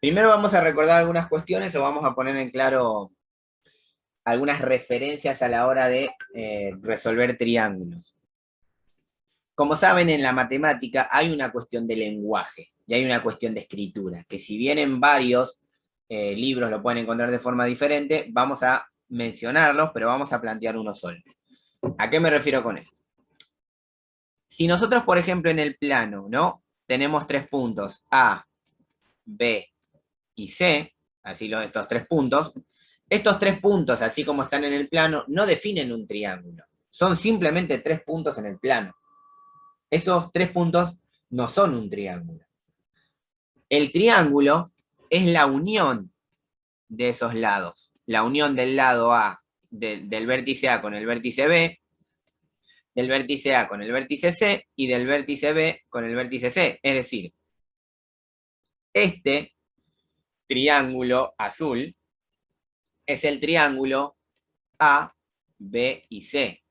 Primero vamos a recordar algunas cuestiones o vamos a poner en claro algunas referencias a la hora de resolver triángulos. Como saben, en la matemática hay una cuestión de lenguaje y hay una cuestión de escritura, que si bien en varios libros lo pueden encontrar de forma diferente, vamos a mencionarlos, pero vamos a plantear uno solo. ¿A qué me refiero con esto? Si nosotros, por ejemplo, en el plano, ¿no? Tenemos tres puntos, A, B y C, así estos tres puntos, así como están en el plano, no definen un triángulo. Son simplemente tres puntos en el plano. Esos tres puntos no son un triángulo. El triángulo es la unión de esos lados. La unión del lado A, del vértice A con el vértice B, del vértice A con el vértice C y del vértice B con el vértice C. Es decir, este triángulo azul es el triángulo A, B y C,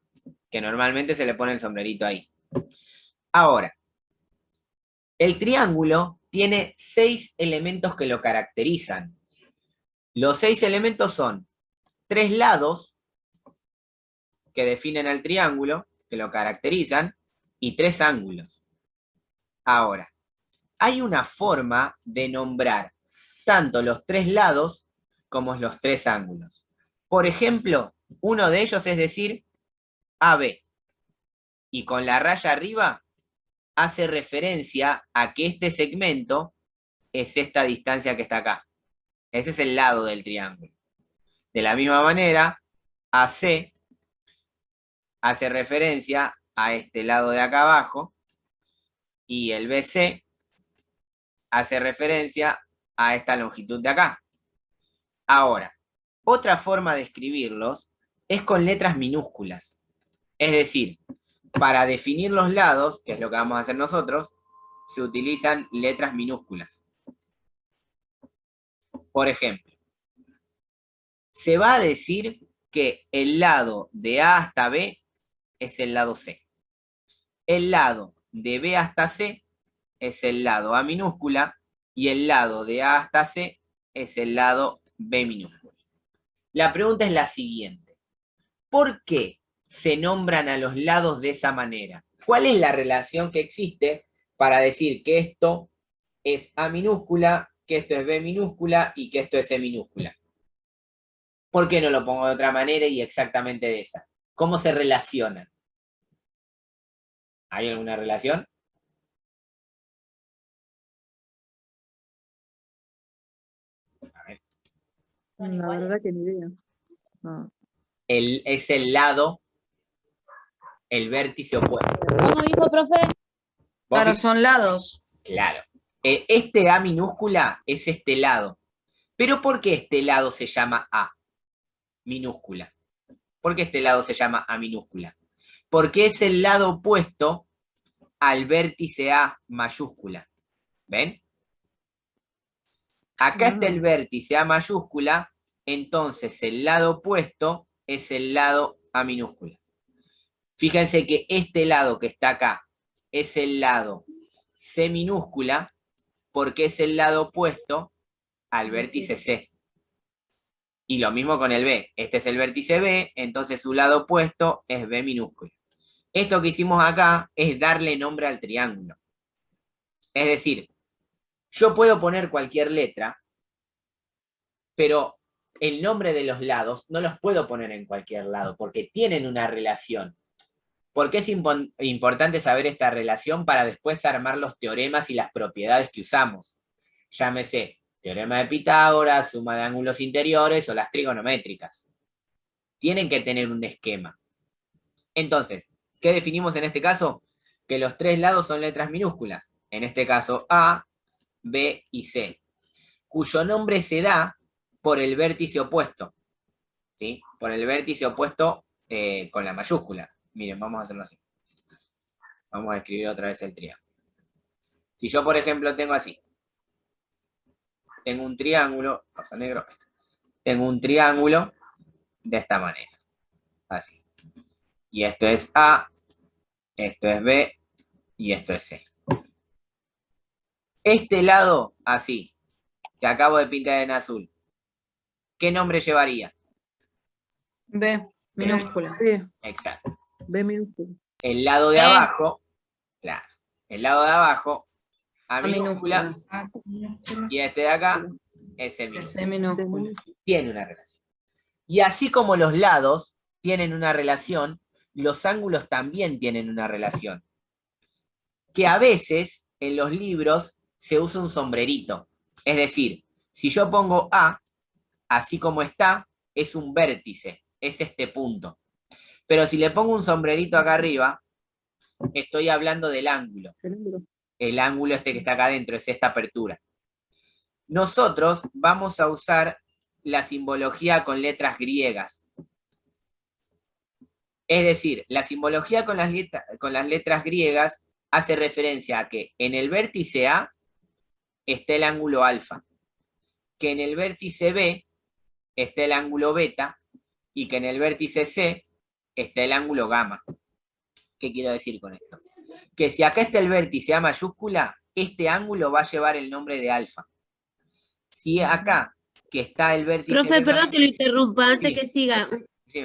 que normalmente se le pone el sombrerito ahí. Ahora, el triángulo tiene 6 elementos que lo caracterizan. Los 6 elementos son 3 lados que definen al triángulo, que lo caracterizan, y 3 ángulos. Ahora, hay una forma de nombrar tanto los 3 lados como los 3 ángulos. Por ejemplo, uno de ellos es decir AB, y con la raya arriba hace referencia a que este segmento es esta distancia que está acá. Ese es el lado del triángulo. De la misma manera, AC hace referencia a este lado de acá abajo y el BC hace referencia a esta longitud de acá. Ahora, otra forma de escribirlos es con letras minúsculas. Es decir, para definir los lados, que es lo que vamos a hacer nosotros, se utilizan letras minúsculas. Por ejemplo, se va a decir que el lado de A hasta B es el lado C. El lado de B hasta C es el lado A minúscula y el lado de A hasta C es el lado B minúscula. La pregunta es la siguiente. ¿Por qué se nombran a los lados de esa manera? ¿Cuál es la relación que existe para decir que esto es A minúscula, que esto es B minúscula y que esto es C minúscula? ¿Por qué no lo pongo de otra manera y exactamente de esa? ¿Cómo se relacionan? ¿Hay alguna relación? A ver. La verdad que ni idea. No. Es el lado, el vértice opuesto. ¿Cómo dijo, profe? Claro, son lados. Claro. Este A minúscula es este lado. Pero ¿por qué este lado se llama A minúscula? ¿Por qué este lado se llama A minúscula? Porque es el lado opuesto al vértice A mayúscula. ¿Ven? Acá está el vértice A mayúscula, entonces el lado opuesto es el lado A minúscula. Fíjense que este lado que está acá es el lado C minúscula, porque es el lado opuesto al vértice C. Y lo mismo con el B. Este es el vértice B, entonces su lado opuesto es B minúscula. Esto que hicimos acá es darle nombre al triángulo. Es decir, yo puedo poner cualquier letra, pero el nombre de los lados no los puedo poner en cualquier lado, porque tienen una relación. ¿Por qué es importante saber esta relación para después armar los teoremas y las propiedades que usamos? Llámese teorema de Pitágoras, suma de ángulos interiores o las trigonométricas. Tienen que tener un esquema. Entonces, ¿qué definimos en este caso? Que los tres lados son letras minúsculas. En este caso A, B y C. Cuyo nombre se da por el vértice opuesto. ¿Sí? Por el vértice opuesto con la mayúscula. Miren, vamos a hacerlo así. Vamos a escribir otra vez el triángulo. Si yo, por ejemplo, tengo así. Tengo un triángulo, cosa negro. Tengo un triángulo de esta manera. Así. Y esto es A, esto es B y esto es C. Este lado, así, que acabo de pintar en azul, ¿qué nombre llevaría? B, minúscula. B, Exacto. B minúscula. El lado de abajo, claro, el lado de abajo, A A minúscula, minúscula. y este de acá, S minúscula. C minúscula. Tiene una relación. Y así como los lados tienen una relación, los ángulos también tienen una relación. Que a veces en los libros se usa un sombrerito. Es decir, si yo pongo A, así como está, es un vértice, es este punto. Pero si le pongo un sombrerito acá arriba, estoy hablando del ángulo. El ángulo este que está acá adentro es esta apertura. Nosotros vamos a usar la simbología con letras griegas. Es decir, la simbología con las letras griegas hace referencia a que en el vértice A está el ángulo alfa, que en el vértice B está el ángulo beta y que en el vértice C está el ángulo gamma. ¿Qué quiero decir con esto? Que si acá está el vértice A mayúscula, este ángulo va a llevar el nombre de alfa. Si acá, que está el vértice... Profe, perdón que lo interrumpa, antes Sí. que siga. Sí,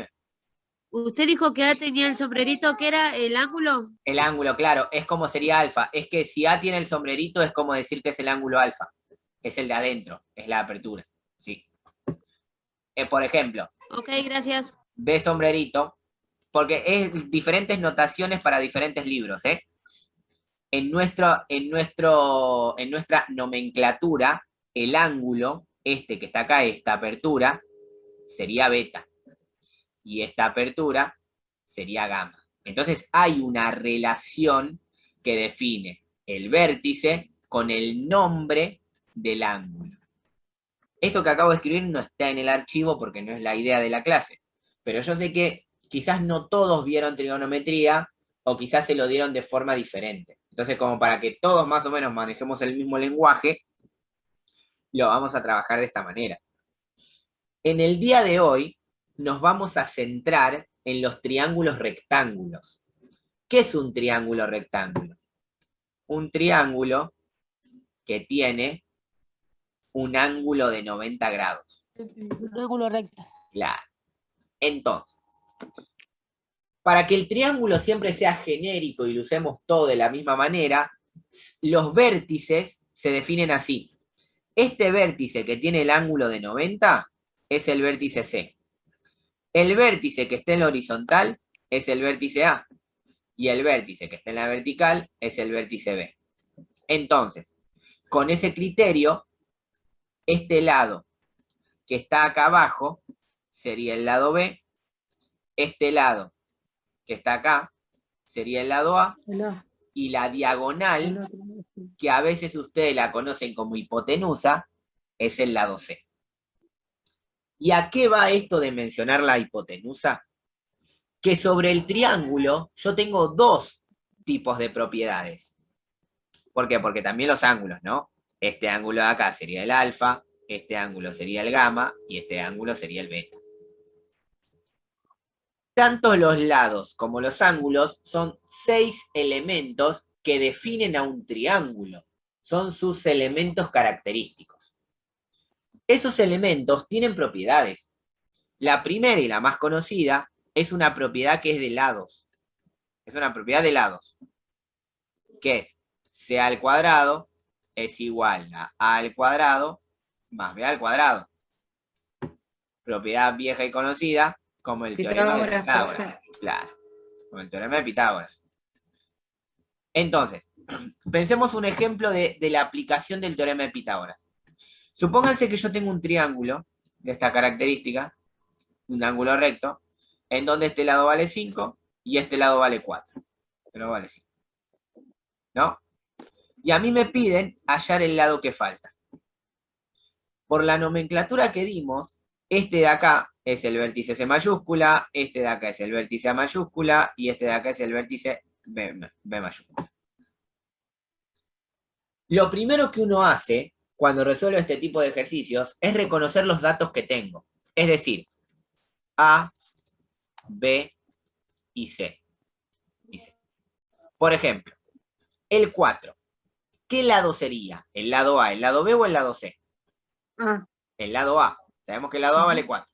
Usted dijo que A tenía el sombrerito, que era el ángulo. el ángulo, claro, es como sería alfa. Es que si A tiene el sombrerito, es como decir que es el ángulo alfa. Es el de adentro, es la apertura. ¿Sí? Por ejemplo, Ok, gracias. B sombrerito, porque es diferentes notaciones para diferentes libros, ¿eh? En nuestra nomenclatura, el ángulo, este que está acá, esta apertura, sería beta. Y esta apertura sería gamma. Entonces hay una relación que define el vértice con el nombre del ángulo. Esto que acabo de escribir no está en el archivo porque no es la idea de la clase, pero yo sé que quizás no todos vieron trigonometría o quizás se lo dieron de forma diferente. Entonces, como para que todos más o menos manejemos el mismo lenguaje, lo vamos a trabajar de esta manera. En el día de hoy nos vamos a centrar en los triángulos rectángulos. ¿Qué es un triángulo rectángulo? Un triángulo que tiene un ángulo de 90 grados. Un ángulo recto. Claro. Entonces, para que el triángulo siempre sea genérico y lo usemos todo de la misma manera, los vértices se definen así. Este vértice que tiene el ángulo de 90 es el vértice C. El vértice que esté en la horizontal es el vértice A. Y el vértice que esté en la vertical es el vértice B. Entonces, con ese criterio, este lado que está acá abajo sería el lado B. Este lado que está acá sería el lado A. Y la diagonal, que a veces ustedes la conocen como hipotenusa, es el lado C. ¿Y a qué va esto de mencionar la hipotenusa? Que sobre el triángulo yo tengo dos tipos de propiedades. ¿Por qué? Porque también los ángulos, ¿no? Este ángulo de acá sería el alfa, este ángulo sería el gamma y este ángulo sería el beta. Tanto los lados como los ángulos son 6 elementos que definen a un triángulo. Son sus elementos característicos. Esos elementos tienen propiedades. La primera y la más conocida es una propiedad que es de lados. Es una propiedad de lados. Que es C al cuadrado es igual a al cuadrado más B al cuadrado. Propiedad vieja y conocida como el teorema de Pitágoras. Claro, como el teorema de Pitágoras. Entonces, pensemos un ejemplo de la aplicación del teorema de Pitágoras. Supónganse que yo tengo un triángulo de esta característica, un ángulo recto, en donde este lado vale 5 y este lado vale 4. Pero vale 5. ¿No? Y a mí me piden hallar el lado que falta. Por la nomenclatura que dimos, este de acá es el vértice C mayúscula, este de acá es el vértice A mayúscula y este de acá es el vértice B mayúscula. Lo primero que uno hace cuando resuelve este tipo de ejercicios es reconocer los datos que tengo. Es decir, A, B y C. Por ejemplo, el 4. ¿Qué lado sería? ¿El lado A, el lado B o el lado C? Ah, El lado A. Sabemos que el lado A vale 4.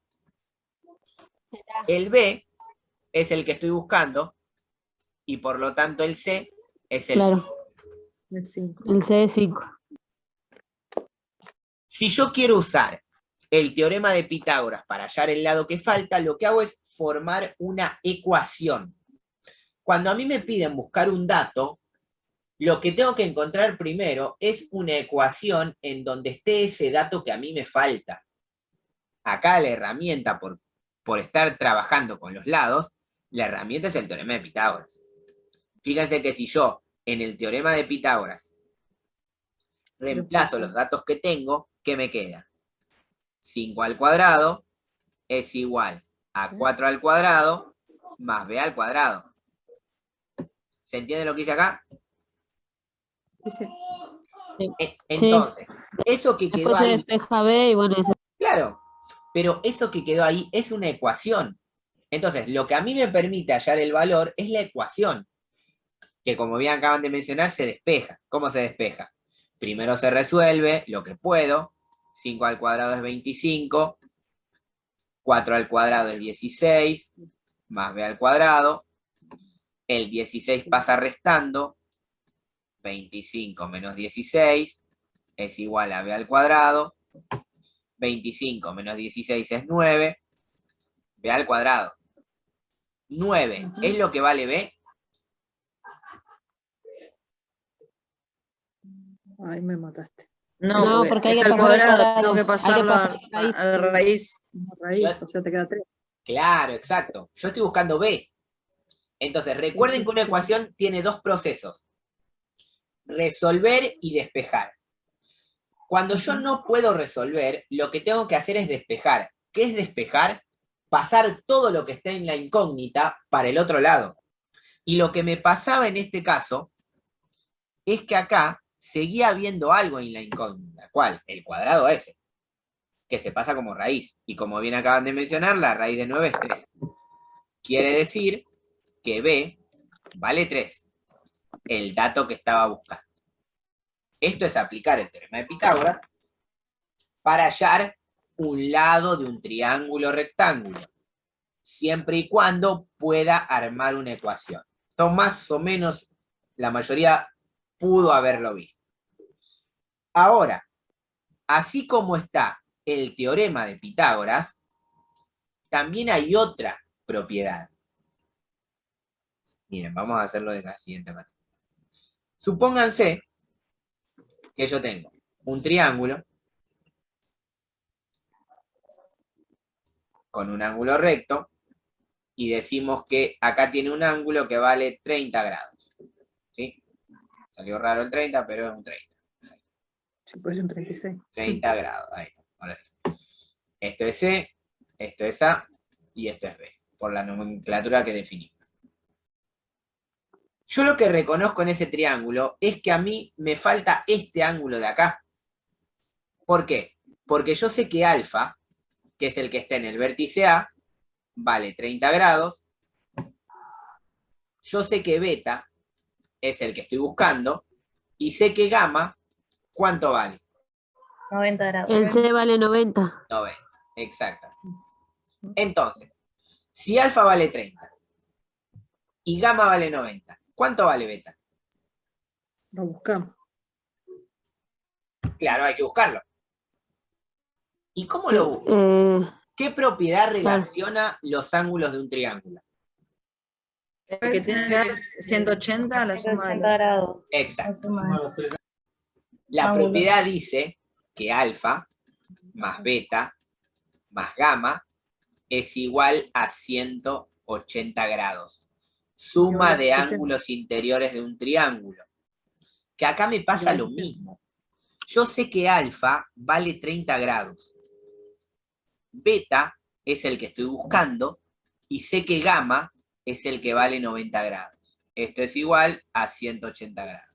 El B es el que estoy buscando y por lo tanto el C es el Claro, 5. el 5. el C es 5. Si yo quiero usar el teorema de Pitágoras para hallar el lado que falta, lo que hago es formar una ecuación. Cuando a mí me piden buscar un dato, lo que tengo que encontrar primero es una ecuación en donde esté ese dato que a mí me falta. Acá la herramienta, por estar trabajando con los lados, la herramienta es el teorema de Pitágoras. Fíjense que si yo en el teorema de Pitágoras reemplazo los datos que tengo, ¿qué me queda? 5 al cuadrado es igual a 4 al cuadrado más b al cuadrado. ¿Se entiende lo que hice acá? Sí. Entonces, eso que quedó Después se ahí, despeja B y bueno, eso. claro, pero eso que quedó ahí es una ecuación. Entonces, lo que a mí me permite hallar el valor es la ecuación, que como bien acaban de mencionar, se despeja. ¿Cómo se despeja? Primero se resuelve lo que puedo. 5 al cuadrado es 25, 4 al cuadrado es 16, más b al cuadrado. El 16 pasa restando, 25 menos 16 es igual a b al cuadrado. 25 menos 16 es 9, b al cuadrado. 9 es lo que vale b. Ay, me mataste. No, No, porque hay que está al pasar al cuadrado, cuadrado. tengo que Hay que pasarlo pasar a la a la raíz. Una raíz, o sea, te queda 3. Claro, exacto. Yo estoy buscando b. Entonces, recuerden que una ecuación tiene dos procesos. Resolver y despejar. Cuando yo no puedo resolver, lo que tengo que hacer es despejar. ¿Qué es despejar? Pasar todo lo que está en la incógnita para el otro lado. Y lo que me pasaba en este caso es que acá seguía habiendo algo en la incógnita. ¿Cuál? El cuadrado ese, que se pasa como raíz. Y como bien acaban de mencionar, la raíz de 9 es 3. Quiere decir que b vale 3, el dato que estaba buscando. Esto es aplicar el teorema de Pitágoras para hallar un lado de un triángulo rectángulo, siempre y cuando pueda armar una ecuación. Esto más o menos la mayoría pudo haberlo visto. Ahora, así como está el teorema de Pitágoras, también hay otra propiedad. Miren, vamos a hacerlo de la siguiente manera. Supónganse que yo tengo un triángulo con un ángulo recto y decimos que acá tiene un ángulo que vale 30 grados. ¿Sí? Salió raro el 30, pero es un 30. Sí, puede ser un 36. 30 grados, ahí está. Ahora sí. Esto es C, esto es A y esto es B, por la nomenclatura que definimos. Yo lo que reconozco en ese triángulo es que a mí me falta este ángulo de acá. ¿Por qué? Porque yo sé que alfa, que es el que está en el vértice A, vale 30 grados. Yo sé que beta es el que estoy buscando. Y sé que gamma, ¿cuánto vale? 90 grados. El C vale 90. 90, exacto. Entonces, si alfa vale 30 y gamma vale 90, ¿cuánto vale beta? Lo buscamos. Claro, hay que buscarlo. ¿Y cómo lo busco? ¿Qué propiedad relaciona los ángulos de un triángulo? El que tiene 180 a la suma de 180 grados. Exacto. La suma de- La Ángulo. propiedad dice que alfa más beta más gamma es igual a 180 grados. Suma de ángulos interiores de un triángulo. Que acá me pasa lo mismo. Yo sé que alfa vale 30 grados. Beta es el que estoy buscando y sé que gamma es el que vale 90 grados. Esto es igual a 180 grados.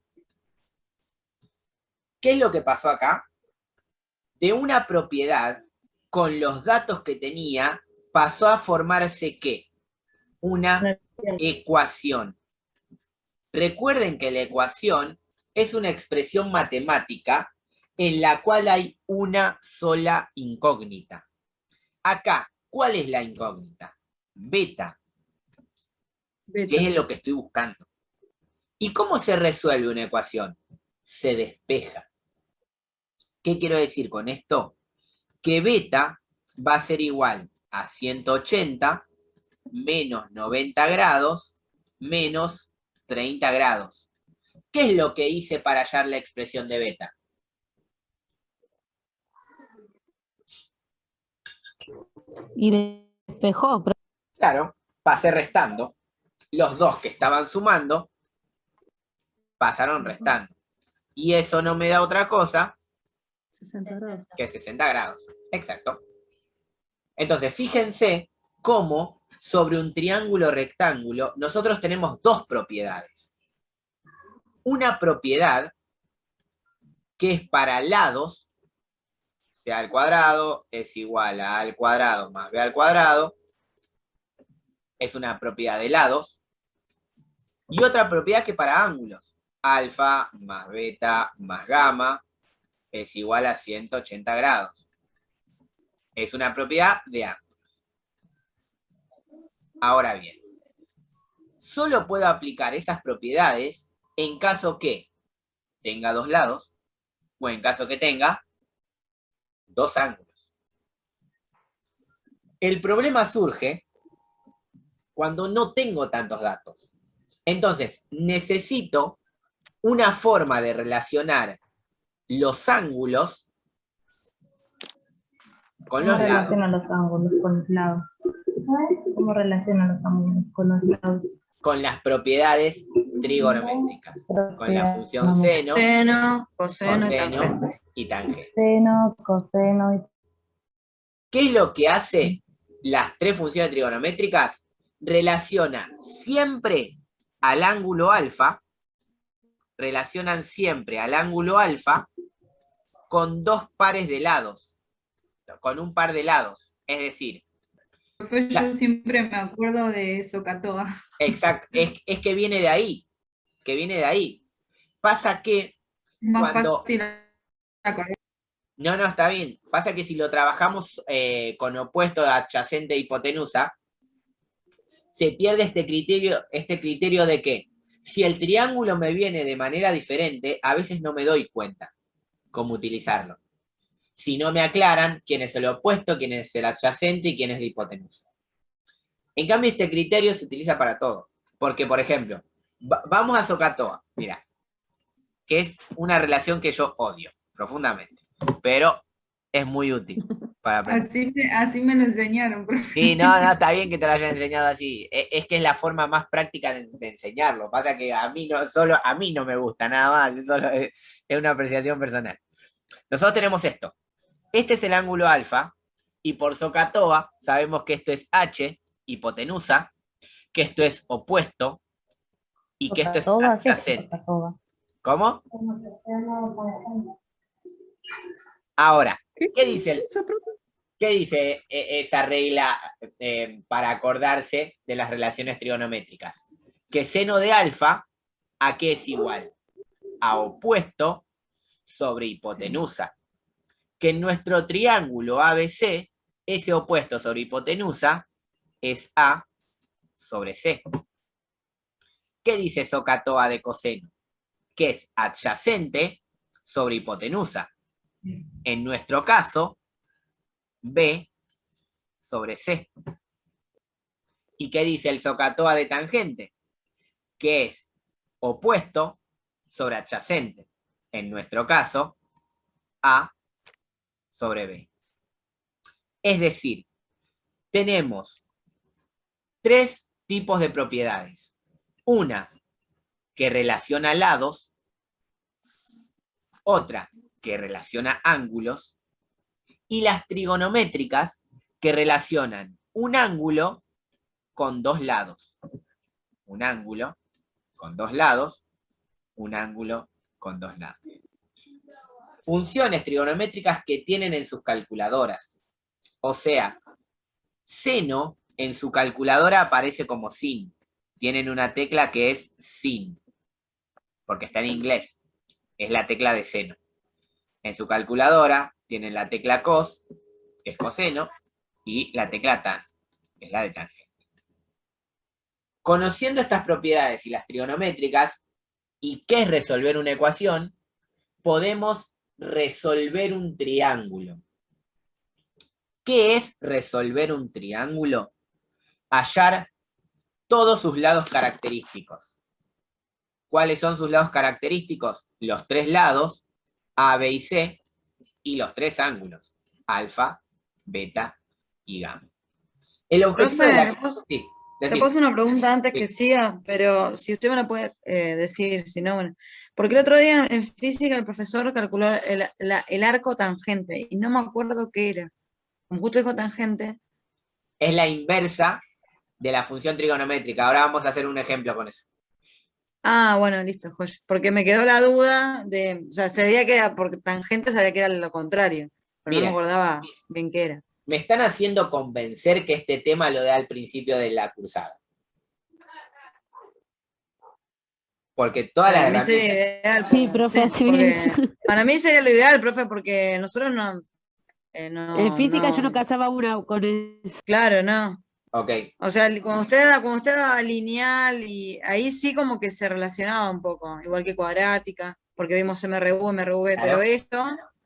¿Qué es lo que pasó acá? De una propiedad, con los datos que tenía, pasó a formarse ¿qué? Una ecuación. Recuerden que la ecuación es una expresión matemática en la cual hay una sola incógnita. Acá, ¿cuál es la incógnita? Beta, Beta. que es lo que estoy buscando. ¿Y cómo se resuelve una ecuación? Se despeja. ¿Qué quiero decir con esto? Que beta va a ser igual a 180 menos 90 grados menos 30 grados. ¿Qué es lo que hice para hallar la expresión de beta? Y despejó. Claro, pasé restando. Los dos que estaban sumando pasaron restando. Y eso no me da otra cosa 60 grados. que 60 grados. Exacto. Entonces, fíjense cómo sobre un triángulo rectángulo nosotros tenemos dos propiedades. Una propiedad que es para lados, c al cuadrado es igual a a al cuadrado más b al cuadrado, es una propiedad de lados, y otra propiedad que para ángulos, alfa más beta más gamma es igual a 180 grados. Es una propiedad de ángulos. Ahora bien, solo puedo aplicar esas propiedades en caso que tenga dos lados o en caso que tenga dos ángulos. El problema surge cuando no tengo tantos datos. Entonces, necesito una forma de relacionar los ángulos con ¿Cómo los lados. relaciona los ángulos con los lados? ¿Cómo relaciona los ángulos con los lados? Con las propiedades trigonométricas, con la función seno, Seno, coseno y coseno tangente. y tangente. Seno, coseno y... ¿Qué es lo que hace las tres funciones trigonométricas? Relaciona siempre al ángulo alfa, relacionan siempre al ángulo alfa con dos pares de lados, con un par de lados. Es decir, Profe, yo siempre me acuerdo de Socatoa. exacto, es que viene de ahí, Pasa que Más cuando... fácil acordar. No, está bien. Pasa que si lo trabajamos con opuesto de adyacente e hipotenusa, se pierde este criterio de que si el triángulo me viene de manera diferente, a veces no me doy cuenta cómo utilizarlo. Si no me aclaran quién es el opuesto, quién es el adyacente y quién es la hipotenusa. En cambio, este criterio se utiliza para todo. Porque, por ejemplo, vamos a Socatoa, mira, que es una relación que yo odio profundamente, pero es muy útil para aprender. Así me lo enseñaron, profe. Sí, no, está bien que te lo hayan enseñado así. Es que es la forma más práctica de enseñarlo. Pasa que solo a mí no me gusta nada más, solo es una apreciación personal. Nosotros tenemos esto. Este es el ángulo alfa, y por Socatoa sabemos que esto es H, hipotenusa, que esto es opuesto, y que esto es adyacente. ¿Cómo? Ahora, ¿qué dice esa regla para acordarse de las relaciones trigonométricas? Que seno de alfa, ¿a qué es igual? A opuesto sobre hipotenusa. Que en nuestro triángulo ABC, ese opuesto sobre hipotenusa es A sobre C. ¿Qué dice Socatoa de coseno? Que es adyacente sobre hipotenusa. En nuestro caso, B sobre C. ¿Y qué dice el Socatoa de tangente? Que es opuesto sobre adyacente. En nuestro caso, A sobre B. Es decir, tenemos tres tipos de propiedades. Una que relaciona lados, otra que relaciona ángulos, y las trigonométricas que relacionan un ángulo con dos lados. Un ángulo con dos lados, un ángulo con dos lados. Funciones trigonométricas que tienen en sus calculadoras. O sea, seno en su calculadora aparece como sin. Tienen una tecla que es sin, porque está en inglés. Es la tecla de seno. En su calculadora tienen la tecla cos, que es coseno, y la tecla tan, que es la de tangente. Conociendo estas propiedades y las trigonométricas, y qué es resolver una ecuación, podemos resolver un triángulo. ¿Qué es resolver un triángulo? Hallar todos sus lados característicos. ¿Cuáles son sus lados característicos? Los tres lados, A, B y C, y los tres ángulos, alfa, beta y gamma. El objetivo Profe, de la... ¿le puedo- Sí, Te decir. puedo hacer una pregunta antes Sí. que siga, pero si usted me la puede decir, si no, bueno. Porque el otro día en física el profesor calculó el arco tangente y no me acuerdo qué era. Como justo dijo tangente. Es la inversa de la función trigonométrica. Ahora vamos a hacer un ejemplo con eso. Ah, bueno, listo, joya. Porque me quedó la duda de, o sea, sabía que era, porque tangente sabía que era lo contrario, pero no Mira. me acordaba bien qué era. Me están haciendo convencer que este tema lo da al principio de la cursada. Porque todas las Para mí sería herramientas... ideal. Sí, profe, así bien. porque para mí sería lo ideal, profe, porque nosotros no, En física yo no casaba una con eso. claro, no. Ok, O sea, cuando usted daba lineal, y ahí sí como que se relacionaba un poco, igual que cuadrática, porque vimos MRU, MRV, Claro. pero esto,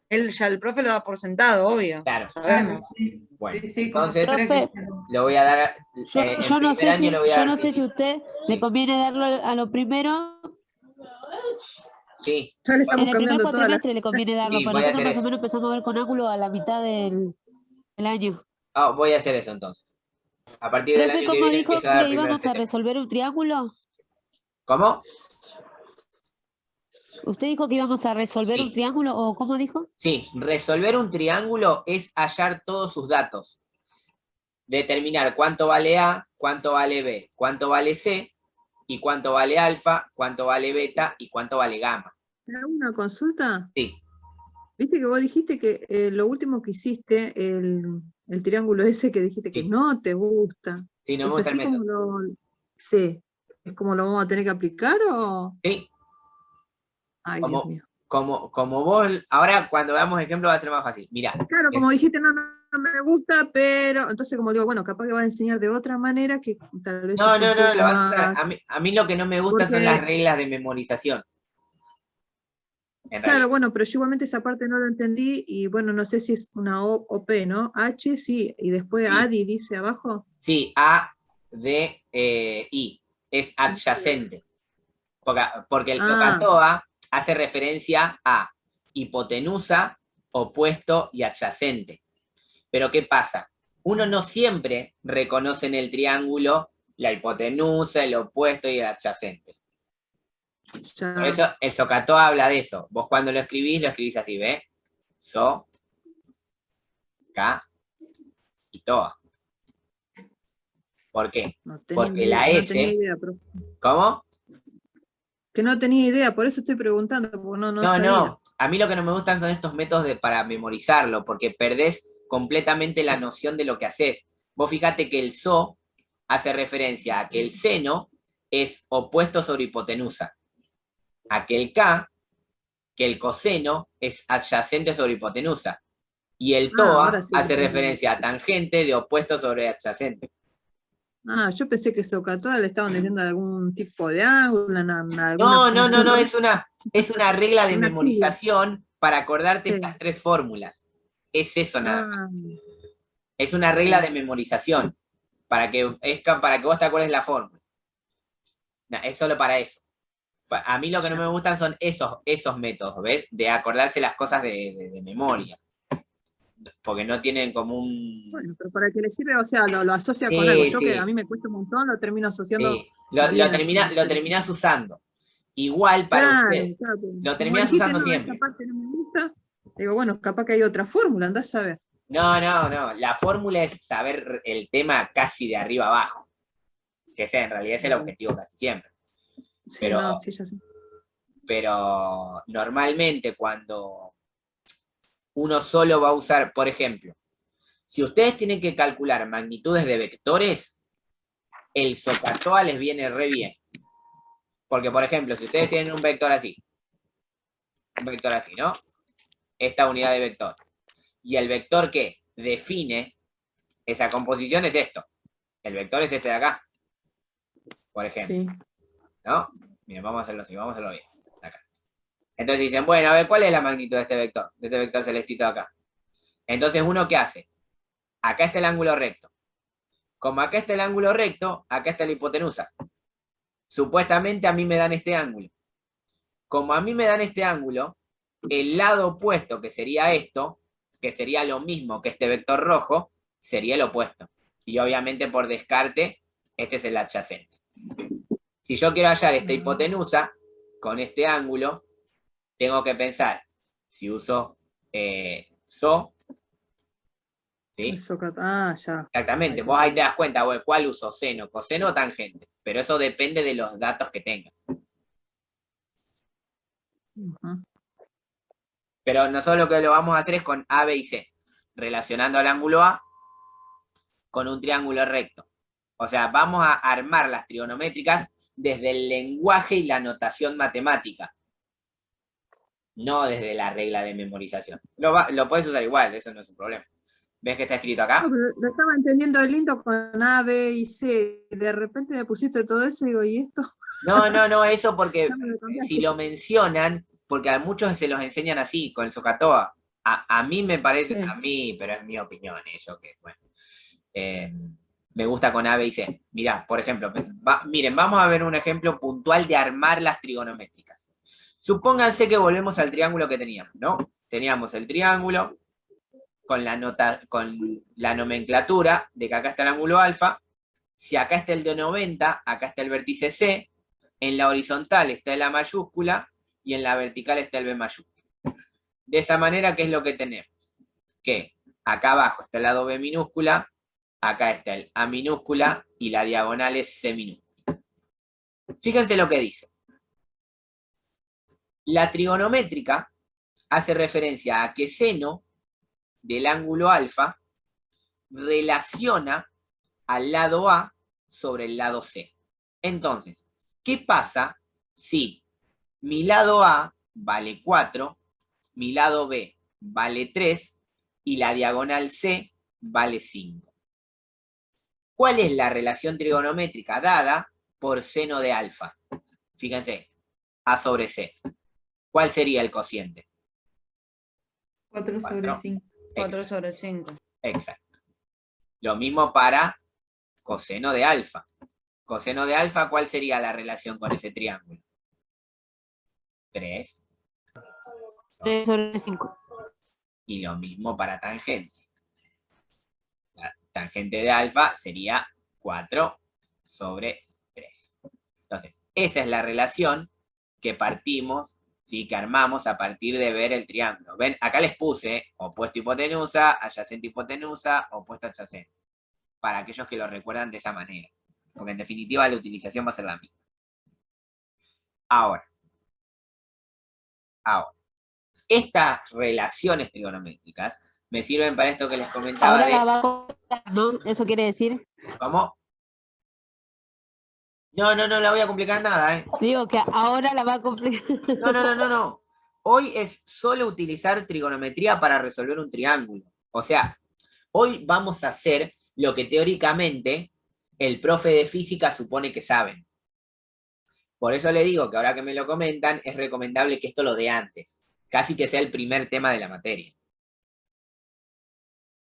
el profe lo da por sentado, obvio, claro. lo sabemos. Sí, Bueno, sí, sí, como entonces fuera Profe, que- lo voy a dar... Yo, en yo no primer sé año si, le voy a yo dar no sé si a usted Sí. le conviene darlo a lo primero, Sí, Ya le en estamos el primer cambiando toda la... cuatrimestre le conviene darlo, Sí, porque voy a nosotros hacer más o eso. menos empezamos a ver con ángulo a la mitad del año. voy a hacer eso entonces. A partir del Profe, año que ¿cómo viene dijo empiezo a dar que primero íbamos este a tema. resolver un triángulo? ¿Cómo? ¿Usted dijo que íbamos a resolver Sí. un triángulo o cómo dijo? Sí, resolver un triángulo es hallar todos sus datos. Determinar cuánto vale A, cuánto vale B, cuánto vale C, y cuánto vale alfa, cuánto vale beta y cuánto vale gamma. ¿Te hago una consulta? Sí, Viste que vos dijiste que lo último que hiciste, el triángulo ese que dijiste que Sí. no te gusta, sí, no me ¿es gusta el así como método. sí, es como lo vamos a tener que aplicar o...? Sí, Ay, Dios como, mío. como vos, ahora cuando veamos ejemplo va a ser más fácil. Mirá, Claro, como dijiste, no me gusta, pero entonces como digo, bueno, capaz que vas a enseñar de otra manera que tal vez no, es un no, no, poco lo vas a más... hacer. A mí lo que no me gusta son las Porque, reglas de memorización. En claro, realidad. bueno, pero yo igualmente esa parte no lo entendí y bueno, no sé si es una O o P, ¿no? H, sí, y después Sí. ADI dice abajo. Sí, A, D, I. Es adyacente. Porque el Ah, SOHCAHTOA hace referencia a hipotenusa, opuesto y adyacente. Pero ¿qué pasa? Uno no siempre reconoce en el triángulo la hipotenusa, el opuesto y el adyacente. ya. Por eso el SOHCAHTOA habla de eso. Vos cuando lo escribís así, ¿ves? So, K y TOA. ¿Por qué? No tenía Porque idea, la no S... tenía idea, profe. ¿Cómo? Que no tenía idea, por eso estoy preguntando, porque no No, sabía. no. A mí lo que no me gustan son estos métodos para memorizarlo, porque perdés completamente la noción de lo que haces. Vos fíjate que el SO hace referencia a que el seno es opuesto sobre hipotenusa. A que el K, que el coseno es adyacente sobre hipotenusa. Y el TOA ahora sí hace lo tengo. referencia a tangente de opuesto sobre adyacente. Ah, yo pensé que Socatoa le estaban diciendo algún tipo de ángulo, alguna No, función. es una regla de Una memorización para acordarte Sí. estas tres fórmulas. Es eso nada más. Ah, Es una regla de memorización, para que vos te acuerdes la fórmula. No, es solo para eso. A mí lo que no me gustan son esos métodos, ¿ves? De acordarse las cosas de memoria. Porque no tienen como un... bueno, pero para que le sirve, o sea, lo asocia con Sí, algo. Yo sí. que a mí me cuesta un montón, lo termino asociando. Sí, lo terminás usando. Igual para Claro, usted. claro, Lo como terminás dijiste, usando no, siempre. esta parte no me gusta. Digo, bueno, capaz que hay otra fórmula, andás a ver. No. La fórmula es saber el tema casi de arriba abajo. Que ese en realidad es el objetivo casi siempre. Sí, Pero- no, sí, ya sé. Pero normalmente cuando uno solo va a usar, por ejemplo, si ustedes tienen que calcular magnitudes de vectores, el SOHCAHTOA les viene re bien. Porque, por ejemplo, si ustedes tienen un vector así, ¿no? esta unidad de vectores. Y el vector que define esa composición es esto. El vector es este de acá, por ejemplo. Sí. ¿No? Miren, vamos a hacerlo así, vamos a hacerlo bien. Acá. Entonces dicen, bueno, a ver, ¿cuál es la magnitud de este vector celestito de acá? Entonces, ¿uno qué hace? Acá está el ángulo recto. Como acá está el ángulo recto, acá está la hipotenusa. Supuestamente a mí me dan este ángulo. Como a mí me dan este ángulo, el lado opuesto, que sería esto, que sería lo mismo que este vector rojo, sería el opuesto. Y obviamente por descarte, este es el adyacente. Si yo quiero hallar esta hipotenusa, con este ángulo, tengo que pensar, si uso SO, ¿sí? Ah, ya. Exactamente, vos ahí te das cuenta, bueno, ¿cuál uso? Seno, coseno o tangente. Pero eso depende de los datos que tengas. Ujú. Pero nosotros lo que lo vamos a hacer es con A, B y C, relacionando al ángulo A con un triángulo recto. O sea, vamos a armar las trigonométricas desde el lenguaje y la notación matemática, no desde la regla de memorización. Lo puedes usar igual, eso no es un problema. ¿Ves que está escrito acá? No, pero lo estaba entendiendo lindo con A, B y C. De repente me pusiste todo eso y digo, ¿y esto? No, eso porque Ya me lo cambiaste. si lo mencionan, porque a muchos se los enseñan así, con el Socatoa. A mí me parece, Sí. a mí, pero es mi opinión, yo que, bueno, me gusta con A, B y C. Mirá, por ejemplo, miren, vamos a ver un ejemplo puntual de armar las trigonométricas. Supónganse que volvemos al triángulo que teníamos, ¿no? Teníamos el triángulo con la nomenclatura de que acá está el ángulo alfa. Si acá está el de 90, acá está el vértice C. En la horizontal está el A mayúscula y en la vertical está el B mayúscula. De esa manera, ¿qué es lo que tenemos? Que acá abajo está el lado B minúscula, acá está el A minúscula y la diagonal es C minúscula. Fíjense lo que dice. La trigonométrica hace referencia a que seno del ángulo alfa relaciona al lado A sobre el lado C. Entonces, ¿qué pasa si mi lado A vale 4, mi lado B vale 3 y la diagonal C vale 5? ¿Cuál es la relación trigonométrica dada por seno de alfa? Fíjense, A sobre C. ¿Cuál sería el cociente? 4 sobre 5. 4 sobre 5. Exacto. Lo mismo para coseno de alfa. Coseno de alfa, ¿cuál sería la relación con ese triángulo? 3. 3 sobre 5. Y lo mismo para tangente. La tangente de alfa sería 4 sobre 3. Entonces, esa es la relación que partimos, ¿sí? Que armamos a partir de ver el triángulo. ¿Ven? Acá les puse opuesto hipotenusa, adyacente hipotenusa, opuesto adyacente. Para aquellos que lo recuerdan de esa manera. Porque en definitiva la utilización va a ser la misma. Ahora. Estas relaciones trigonométricas me sirven para esto que les comentaba. Ahora la va a complicar, ¿no? ¿Eso quiere decir? ¿Cómo? No la voy a complicar nada, ¿eh? Digo que ahora la va a complicar. No. Hoy es solo utilizar trigonometría para resolver un triángulo. O sea, hoy vamos a hacer lo que teóricamente el profe de física supone que saben. Por eso le digo que ahora que me lo comentan, es recomendable que esto lo dé antes. Casi que sea el primer tema de la materia.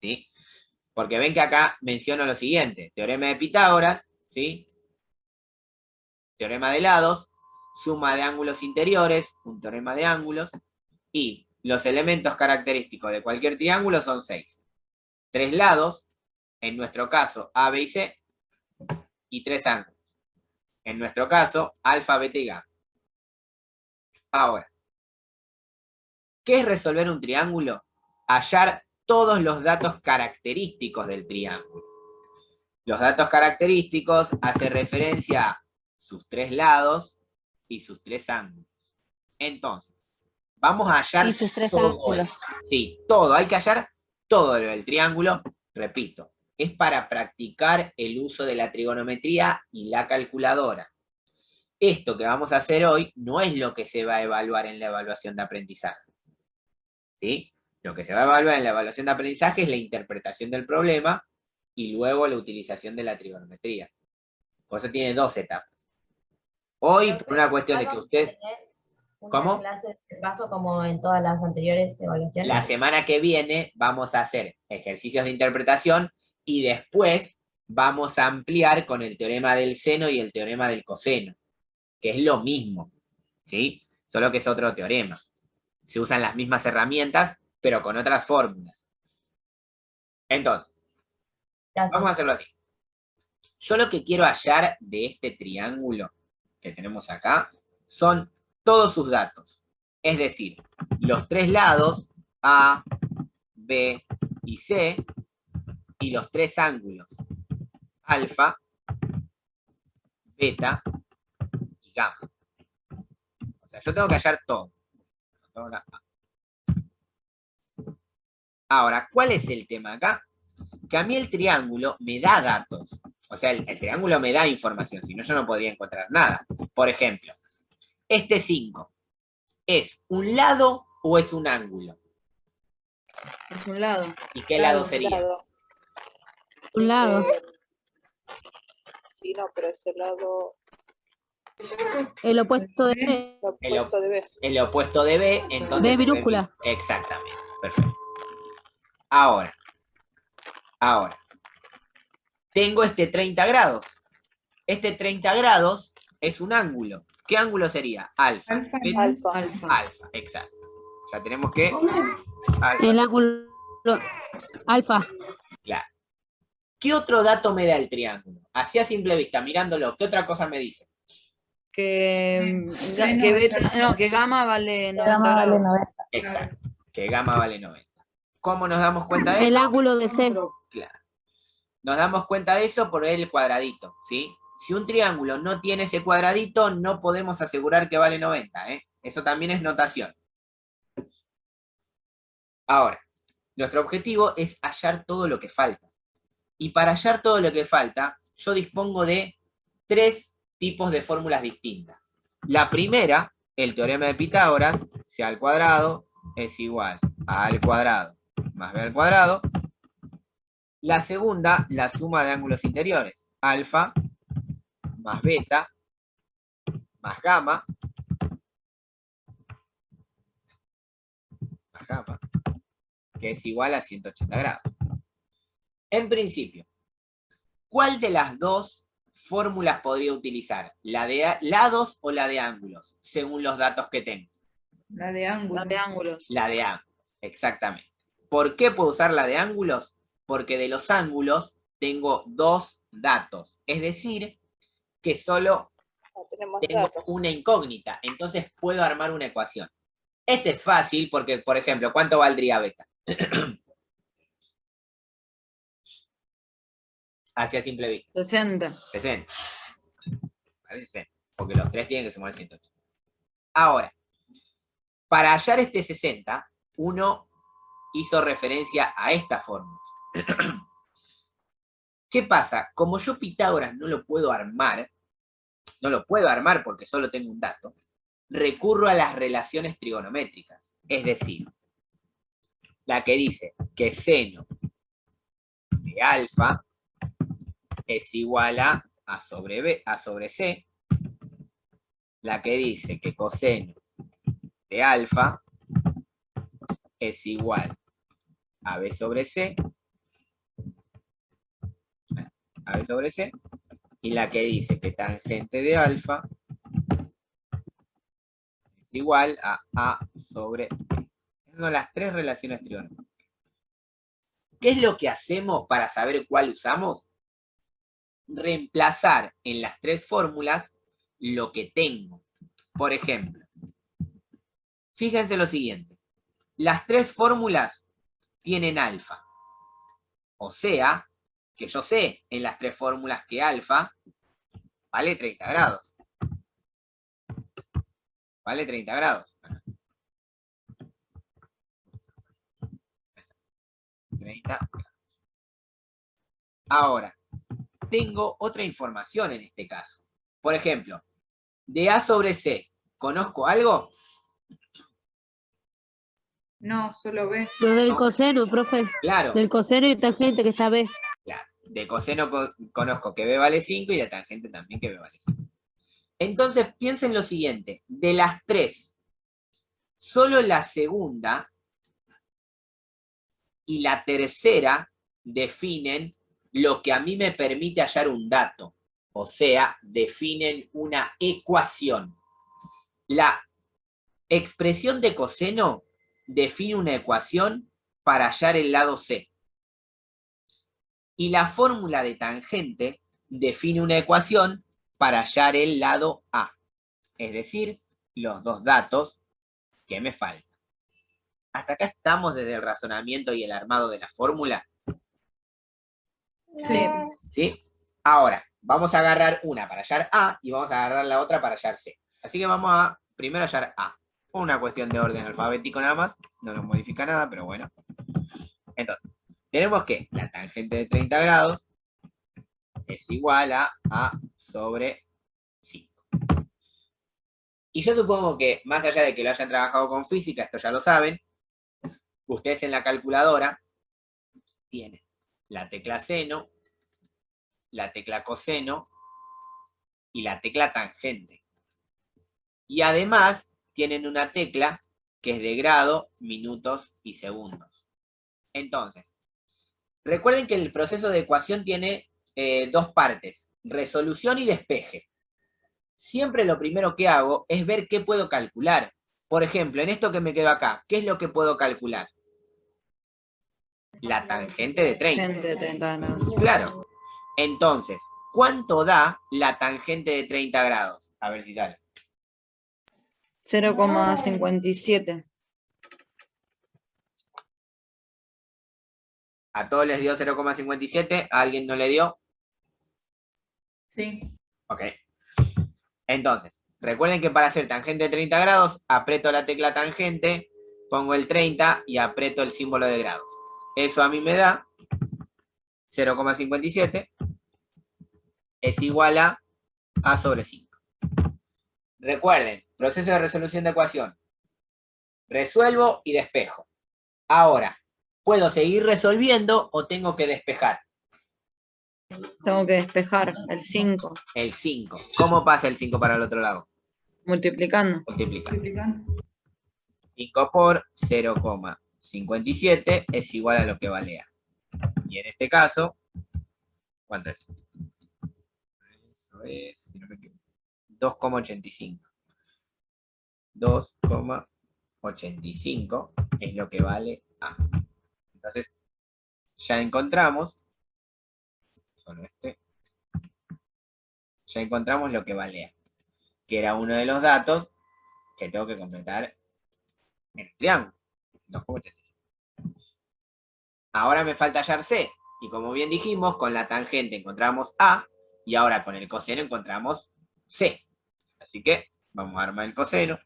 ¿Sí? Porque ven que acá menciono lo siguiente. Teorema de Pitágoras, ¿sí? Teorema de lados, suma de ángulos interiores, un teorema de ángulos, y los elementos característicos de cualquier triángulo son 6. 3 lados, en nuestro caso A, B y C, y 3 ángulos. En nuestro caso, alfa, beta y gamma. Ahora, ¿qué es resolver un triángulo? Hallar todos los datos característicos del triángulo. Los datos característicos hacen referencia a sus 3 lados y sus 3 ángulos. Entonces, vamos a hallar Y sus 3 todo ángulos. eso. Sí, todo. Hay que hallar todo lo del triángulo. Repito, es para practicar el uso de la trigonometría y la calculadora. Esto que vamos a hacer hoy no es lo que se va a evaluar en la evaluación de aprendizaje. ¿sí? Lo que se va a evaluar en la evaluación de aprendizaje es la interpretación del problema y luego la utilización de la trigonometría. Por eso tiene 2 etapas. Hoy, por una cuestión de que usted... ¿Cómo? Clase de paso como en todas las anteriores evaluaciones. La semana que viene vamos a hacer ejercicios de interpretación y después vamos a ampliar con el teorema del seno y el teorema del coseno, que es lo mismo, ¿sí? Solo que es otro teorema. Se usan las mismas herramientas, pero con otras fórmulas. Entonces, Gracias. vamos a hacerlo así. Yo lo que quiero hallar de este triángulo que tenemos acá son todos sus datos. Es decir, los 3 lados, A, B y C, y los 3 ángulos, alfa, beta y gamma. O sea, yo tengo que hallar todo. Ahora, ¿cuál es el tema acá? Que a mí el triángulo me da datos. O sea, el triángulo me da información, si no yo no podría encontrar nada. Por ejemplo, este 5, ¿es un lado o es un ángulo? Es un lado. ¿Y qué lado sería? Un lado. Sí, no, pero ese lado, El opuesto de B. lo opuesto de B. El opuesto de B, entonces... B minúscula. Exactamente, perfecto. Ahora, tengo este 30 grados. Este 30 grados es un ángulo. ¿Qué ángulo sería? Alfa. Alfa, beta, Alfa. alfa, exacto. Ya tenemos que... alfa, El ángulo alfa. claro. ¿Qué otro dato me da el triángulo? Así a simple vista, mirándolo, ¿qué otra cosa me dice? Que, Bueno, que beta, no, que gamma vale 90 Gamma vale grados. 90. Exacto, que gamma vale 90. ¿Cómo nos damos cuenta de El eso? ángulo de C. Claro. Nos damos cuenta de eso por el cuadradito, ¿sí? Si un triángulo no tiene ese cuadradito, no podemos asegurar que vale 90, ¿eh? Eso también es notación. Ahora, nuestro objetivo es hallar todo lo que falta. Y para hallar todo lo que falta, yo dispongo de 3 tipos de fórmulas distintas. La primera, el teorema de Pitágoras, C al cuadrado es igual a A al cuadrado más B al cuadrado. La segunda, la suma de ángulos interiores, alfa más beta más gamma, que es igual a 180 grados. En principio, ¿cuál de las 2 fórmulas podría utilizar? ¿La de lados o la de ángulos? Según los datos que tengo. La de ángulo. La de ángulos. La de ángulos, exactamente. ¿Por qué puedo usar la de ángulos? Porque de los ángulos tengo 2 datos. Es decir, que solo No tenemos tengo datos. una incógnita. Entonces puedo armar una ecuación. Este es fácil porque, por ejemplo, ¿cuánto valdría beta? Hacia simple vista. 60. 60. Parece 60. Porque los 3 tienen que sumar 180. Ahora, para hallar este 60, uno hizo referencia a esta fórmula. ¿Qué pasa? Como yo Pitágoras no lo puedo armar porque solo tengo un dato, recurro a las relaciones trigonométricas. Es decir, la que dice que seno de alfa es igual a A sobre B, A sobre C. La que dice que coseno de alfa es igual a B sobre C. A B sobre C. Y la que dice que tangente de alfa es igual a A sobre B. Esas son las 3 relaciones trigonométricas. ¿Qué es lo que hacemos para saber cuál usamos? Reemplazar en las 3 fórmulas lo que tengo. Por ejemplo, fíjense lo siguiente. Las 3 fórmulas tienen alfa. O sea, que yo sé en las 3 fórmulas que alfa vale 30 grados. Vale 30 grados. 30 grados. Ahora, tengo otra información en este caso. Por ejemplo, de A sobre C, ¿conozco algo? No, solo B. Lo del coseno, profe. Claro, Del coseno y tangente que está B. claro. De coseno conozco que B vale 5 y de tangente también que B vale 5. Entonces piensen lo siguiente, de las tres, solo la segunda y la tercera definen lo que a mí me permite hallar un dato, o sea, definen una ecuación. La expresión de coseno define una ecuación para hallar el lado C. Y la fórmula de tangente define una ecuación para hallar el lado A. Es decir, los dos datos que me faltan. ¿Hasta acá estamos desde el razonamiento y el armado de la fórmula? Sí. ¿Sí? Ahora, vamos a agarrar una para hallar A y vamos a agarrar la otra para hallar C. Así que vamos a primero hallar A. Una cuestión de orden alfabético nada más, no nos modifica nada, pero bueno. Entonces, tenemos que la tangente de 30 grados es igual a A sobre 5. Y yo supongo que, más allá de que lo hayan trabajado con física, esto ya lo saben, ustedes en la calculadora tienen la tecla seno, la tecla coseno y la tecla tangente. Y además tienen una tecla que es de grado, minutos y segundos. Entonces, recuerden que el proceso de ecuación tiene dos partes, resolución y despeje. Siempre lo primero que hago es ver qué puedo calcular. Por ejemplo, en esto que me quedo acá, ¿qué es lo que puedo calcular? La tangente de 30. Tangente de 30, no. Claro. Entonces, ¿cuánto da la tangente de 30 grados? A ver si sale. 0,57. ¿A todos les dio 0,57? ¿A alguien no le dio? Sí. Ok. Entonces, recuerden que para hacer tangente de 30 grados, aprieto la tecla tangente, pongo el 30 y aprieto el símbolo de grados. Eso a mí me da 0,57 es igual a sobre 5. Recuerden, proceso de resolución de ecuación. Resuelvo y despejo. Ahora, ¿puedo seguir resolviendo o tengo que despejar? Tengo que despejar el 5, El 5. ¿Cómo pasa el 5 para el otro lado? multiplicando. Multiplica. Multiplicando. 5 por 0,57 es igual a lo que vale A. Y en este caso, ¿cuánto es? Eso es, si no me equivoco, 2,85. 2,85 es lo que vale A. Entonces, ya encontramos, solo este, ya encontramos lo que vale A, que era uno de los datos que tengo que completar en el triángulo. 2,85. Ahora me falta hallar C, y como bien dijimos, con la tangente encontramos A, y ahora con el coseno encontramos C. Así que vamos a armar el coseno.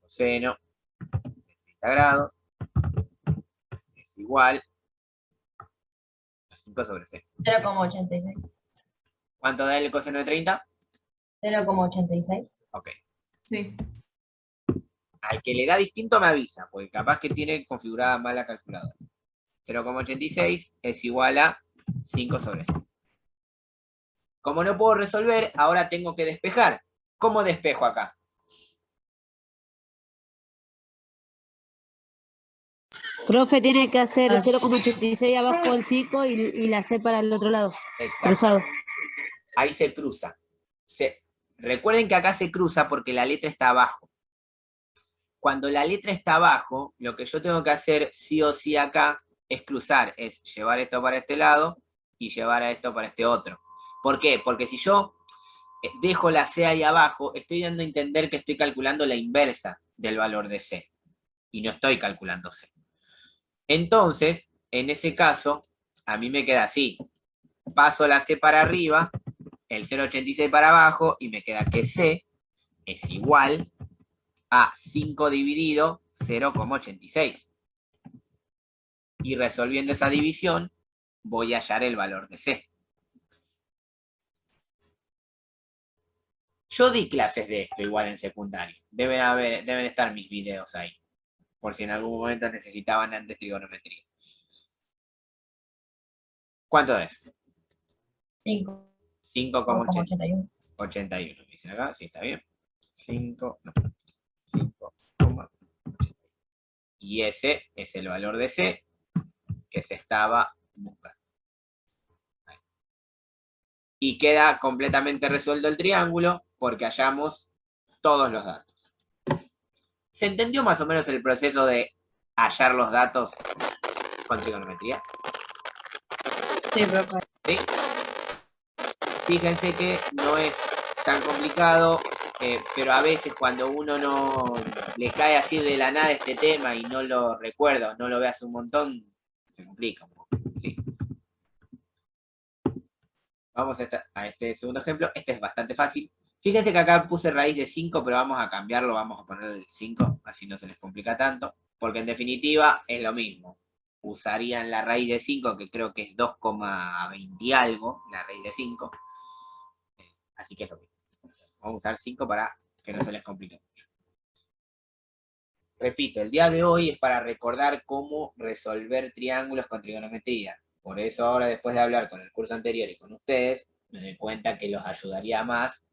Coseno de 30 grados es igual a 5 sobre C. 0,86. ¿Cuánto da el coseno de 30? 0,86. Ok. Sí. Al que le da distinto me avisa, porque capaz que tiene configurada mal la calculadora. 0,86 es igual a 5 sobre C. Como no puedo resolver, ahora tengo que despejar. ¿Cómo despejo acá? Profe, tiene que hacer Ah, 0,86 abajo del 5 y la C para el otro lado, Exacto. cruzado. Ahí se cruza. Recuerden que acá se cruza porque la letra está abajo. Cuando la letra está abajo, lo que yo tengo que hacer sí o sí acá es cruzar, es llevar esto para este lado y llevar a esto para este otro. ¿Por qué? Porque si yo dejo la C ahí abajo, estoy dando a entender que estoy calculando la inversa del valor de C. Y no estoy calculando C. Entonces, en ese caso, a mí me queda así. Paso la C para arriba, el 0,86 para abajo, y me queda que C es igual a 5 dividido 0,86. Y resolviendo esa división, voy a hallar el valor de C. Yo di clases de esto igual en secundario. Deben estar mis videos ahí. por si en algún momento necesitaban antes trigonometría. ¿Cuánto es? 5. 5,81. 81. Me dicen acá, sí, está bien. 5,81. Y ese es el valor de C que se estaba buscando. Y queda completamente resuelto el triángulo porque hallamos todos los datos. ¿Se entendió más o menos el proceso de hallar los datos con trigonometría? Sí, profe. ¿Sí? Fíjense que no es tan complicado, pero a veces cuando uno no le cae así de la nada este tema y no lo recuerda, no lo ve hace un montón, se complica un poco. ¿Sí? Vamos a este segundo ejemplo. Este es bastante fácil. Fíjense que acá puse raíz de 5, pero vamos a cambiarlo, vamos a poner el 5, así no se les complica tanto, porque en definitiva es lo mismo. Usarían la raíz de 5, que creo que es 2,20 y algo, la raíz de 5. Así que es lo mismo. Vamos a usar 5 para que no se les complique mucho. Repito, el día de hoy es para recordar cómo resolver triángulos con trigonometría. Por eso ahora, después de hablar con el curso anterior y con ustedes, me doy cuenta que los ayudaría más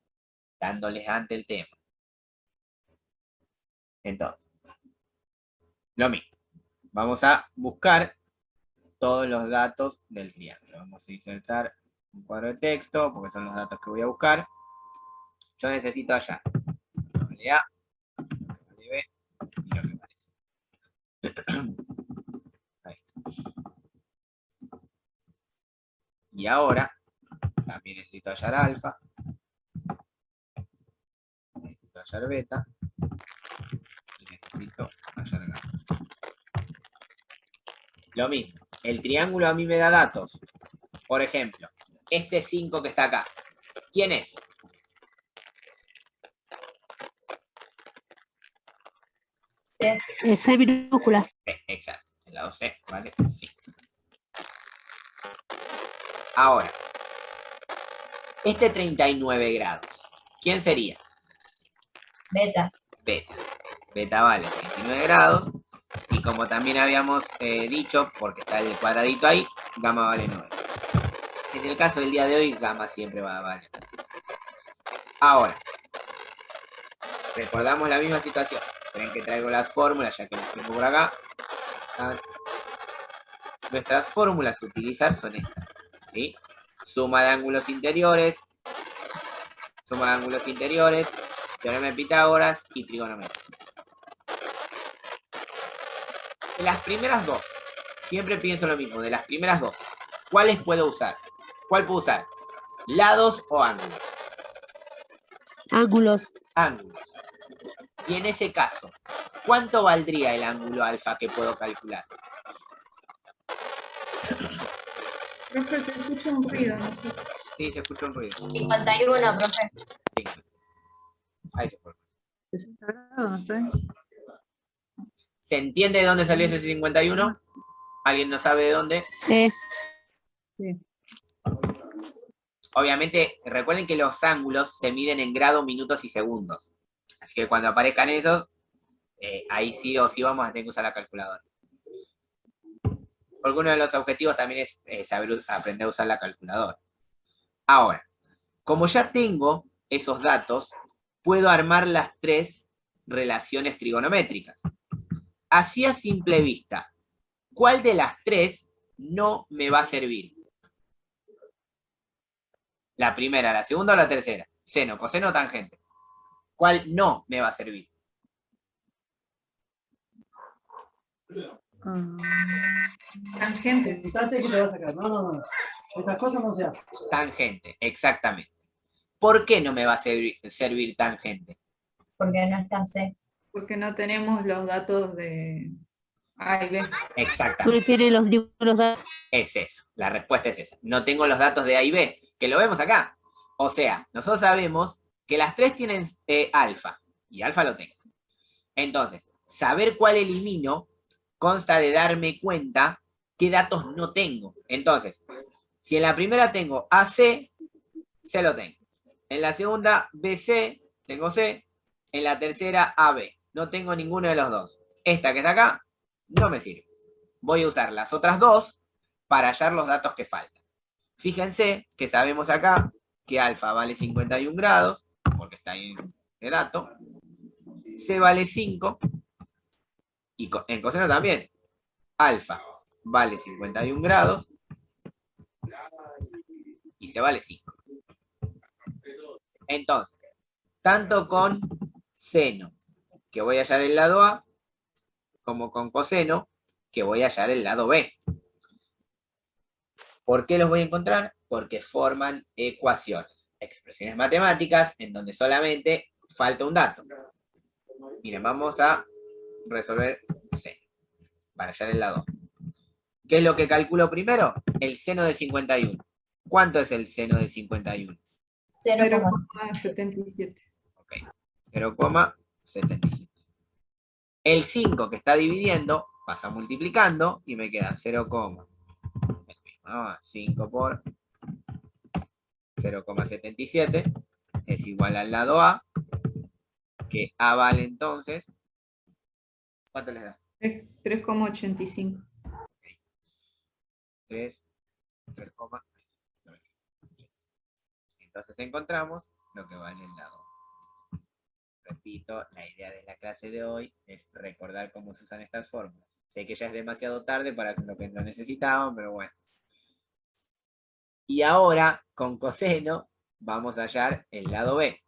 dándoles ante el tema. Entonces, lo mismo. Vamos a buscar todos los datos del triángulo. Vamos a insertar un cuadro de texto, porque son los datos que voy a buscar. Yo necesito hallar vale A, vale B, y lo que parece. Ahí está. Y ahora, también necesito hallar alfa, necesito hallar beta, y necesito hallar gamma. Lo mismo, el triángulo a mí me da datos. Por ejemplo, este 5 que está acá, ¿quién es? C minúscula. Exacto, el lado C, ¿vale? Sí. Ahora, este 39 grados, ¿quién sería? Beta. Beta. Beta vale 39 grados. Y como también habíamos dicho, porque está el cuadradito ahí, gamma vale 9. En el caso del día de hoy, gamma siempre va a valer. Ahora, recordamos la misma situación. Esperen que traigo las fórmulas, ya que las tengo por acá. Nuestras fórmulas a utilizar son estas, ¿sí? Suma de ángulos interiores, teorema de Pitágoras y trigonometría. De las primeras dos, siempre pienso lo mismo, de las primeras dos, ¿cuáles puedo usar? ¿Cuál puedo usar? ¿Lados o ángulos? Ángulos. Ángulos. Y en ese caso, ¿cuánto valdría el ángulo alfa que puedo calcular? Profe, se escucha un ruido, no sé. Sí, se escucha un ruido. 51, profe. Sí. Ahí se fue. 60 grados, ¿no está? ¿Se entiende de dónde salió ese 51? ¿Alguien no sabe de dónde? Sí. Sí. Obviamente, recuerden que los ángulos se miden en grados, minutos y segundos. Así que cuando aparezcan esos, ahí sí o sí vamos a tener que usar la calculadora. Porque uno de los objetivos también es saber aprender a usar la calculadora. Ahora, como ya tengo esos datos, puedo armar las tres relaciones trigonométricas. Así a simple vista, ¿cuál de las tres no me va a servir? ¿La primera, la segunda o la tercera? Seno, coseno o tangente. ¿Cuál no me va a servir? Tangente. Fíjate que te va a sacar. No. Esas cosas no se hacen. Tangente, exactamente. ¿Por qué no me va a servir tangente? Porque no está C. Porque no tenemos los datos de A y B. Exactamente. No tiene los datos. Es eso. La respuesta es esa. No tengo los datos de A y B, que lo vemos acá. O sea, nosotros sabemos que las tres tienen alfa, y alfa lo tengo. Entonces, saber cuál elimino consta de darme cuenta qué datos no tengo. Entonces, si en la primera tengo AC, C lo tengo. En la segunda, BC, tengo C. En la tercera, AB. No tengo ninguno de los dos. Esta que está acá no me sirve. Voy a usar las otras dos para hallar los datos que faltan. Fíjense que sabemos acá que alfa vale 51 grados, porque está ahí el dato. C vale 5. Y en coseno también. Alfa vale 51 grados. Y C vale 5. Entonces, tanto con seno, que voy a hallar el lado A, como con coseno, que voy a hallar el lado B. ¿Por qué los voy a encontrar? Porque forman ecuaciones, expresiones matemáticas, en donde solamente falta un dato. Miren, vamos a resolver seno, para hallar el lado A. ¿Qué es lo que calculo primero? El seno de 51. ¿Cuánto es el seno de 51? 0,77. Ok, 0,77. El 5 que está dividiendo pasa multiplicando y me queda 0,5 por 0,77 es igual al lado A, que A vale entonces, ¿cuánto les da? 3,85. 3,85. Entonces encontramos lo que vale el lado A. Repito, la idea de la clase de hoy es recordar cómo se usan estas fórmulas. Sé que ya es demasiado tarde para lo que lo necesitaban, pero bueno. Y ahora, con coseno, vamos a hallar el lado B.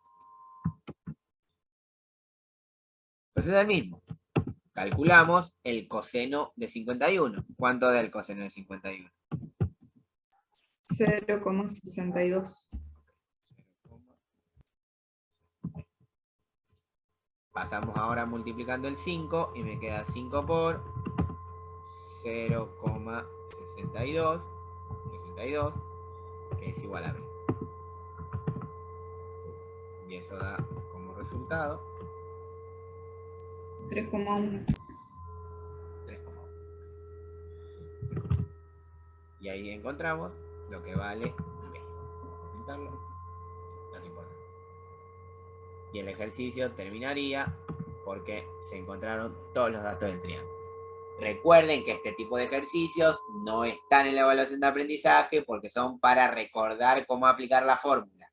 Pues es el mismo. Calculamos el coseno de 51. ¿Cuánto da el coseno de 51? 0,62. Pasamos ahora multiplicando el 5 y me queda 5 por 0,62, que es igual a B. Y eso da como resultado 3,1. 3,1. Y ahí encontramos lo que vale B. Vamos a pintarlo. No te importa. Y el ejercicio terminaría porque se encontraron todos los datos del triángulo. Recuerden que este tipo de ejercicios no están en la evaluación de aprendizaje porque son para recordar cómo aplicar la fórmula.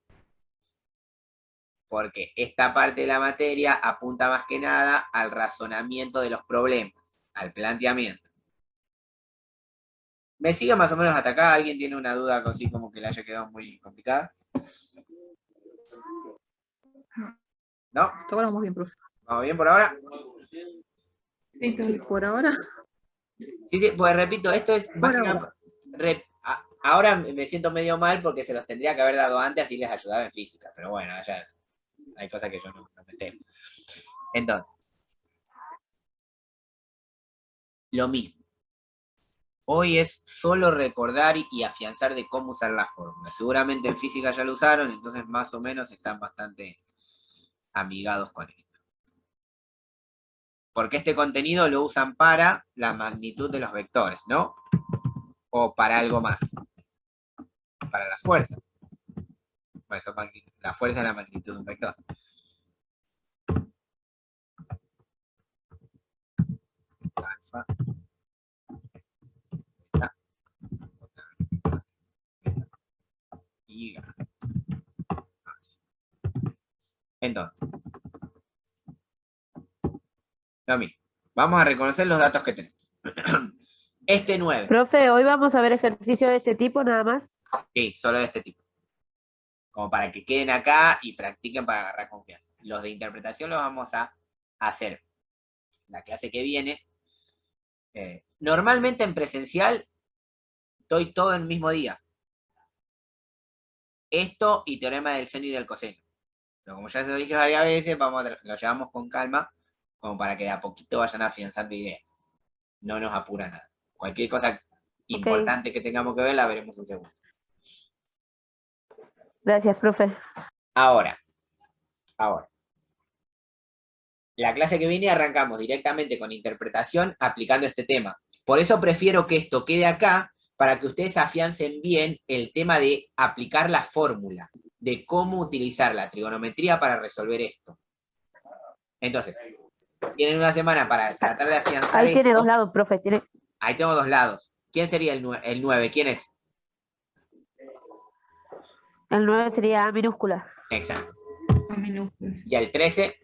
Porque esta parte de la materia apunta más que nada al razonamiento de los problemas, al planteamiento. ¿Me sigue más o menos hasta acá? ¿Alguien tiene una duda así como que le haya quedado muy complicada? ¿No? Ahora vamos bien, profe. ¿Vamos bien por ahora? Sí, por ahora. Sí, pues repito, esto es más que nada, ahora me siento medio mal porque se los tendría que haber dado antes, así les ayudaba en física, pero bueno, ya hay cosas que yo no me temo. Entonces, lo mismo. Hoy es solo recordar y afianzar de cómo usar la fórmula. Seguramente en física ya lo usaron, entonces más o menos están bastante amigados con esto. Porque este contenido lo usan para la magnitud de los vectores, ¿no? O para algo más. Para las fuerzas. Bueno, la fuerza es la magnitud de un vector. Alfa. Beta. Y gamma. Entonces. Lo mismo. Vamos a reconocer los datos que tenemos. Este 9. Profe, hoy vamos a ver ejercicios de este tipo nada más. Sí, solo de este tipo. Como para que queden acá y practiquen para agarrar confianza. Los de interpretación los vamos a hacer la clase que viene. Normalmente en presencial doy todo en el mismo día. Esto y teorema del seno y del coseno. Pero como ya se lo dije varias veces, lo llevamos con calma, como para que de a poquito vayan afianzando ideas. No nos apura nada. Cualquier cosa importante que tengamos que ver, la veremos un segundo. Gracias, profe. Ahora. La clase que viene arrancamos directamente con interpretación aplicando este tema. Por eso prefiero que esto quede acá, para que ustedes afiancen bien el tema de aplicar la fórmula, de cómo utilizar la trigonometría para resolver esto. Entonces, Tienen una semana para tratar de afianzar Ahí tiene esto. dos lados, profe. Ahí tengo dos lados. ¿Quién sería el 9? ¿Quién es? El 9 sería A minúscula. Exacto. A minúsculas. ¿Y el 13?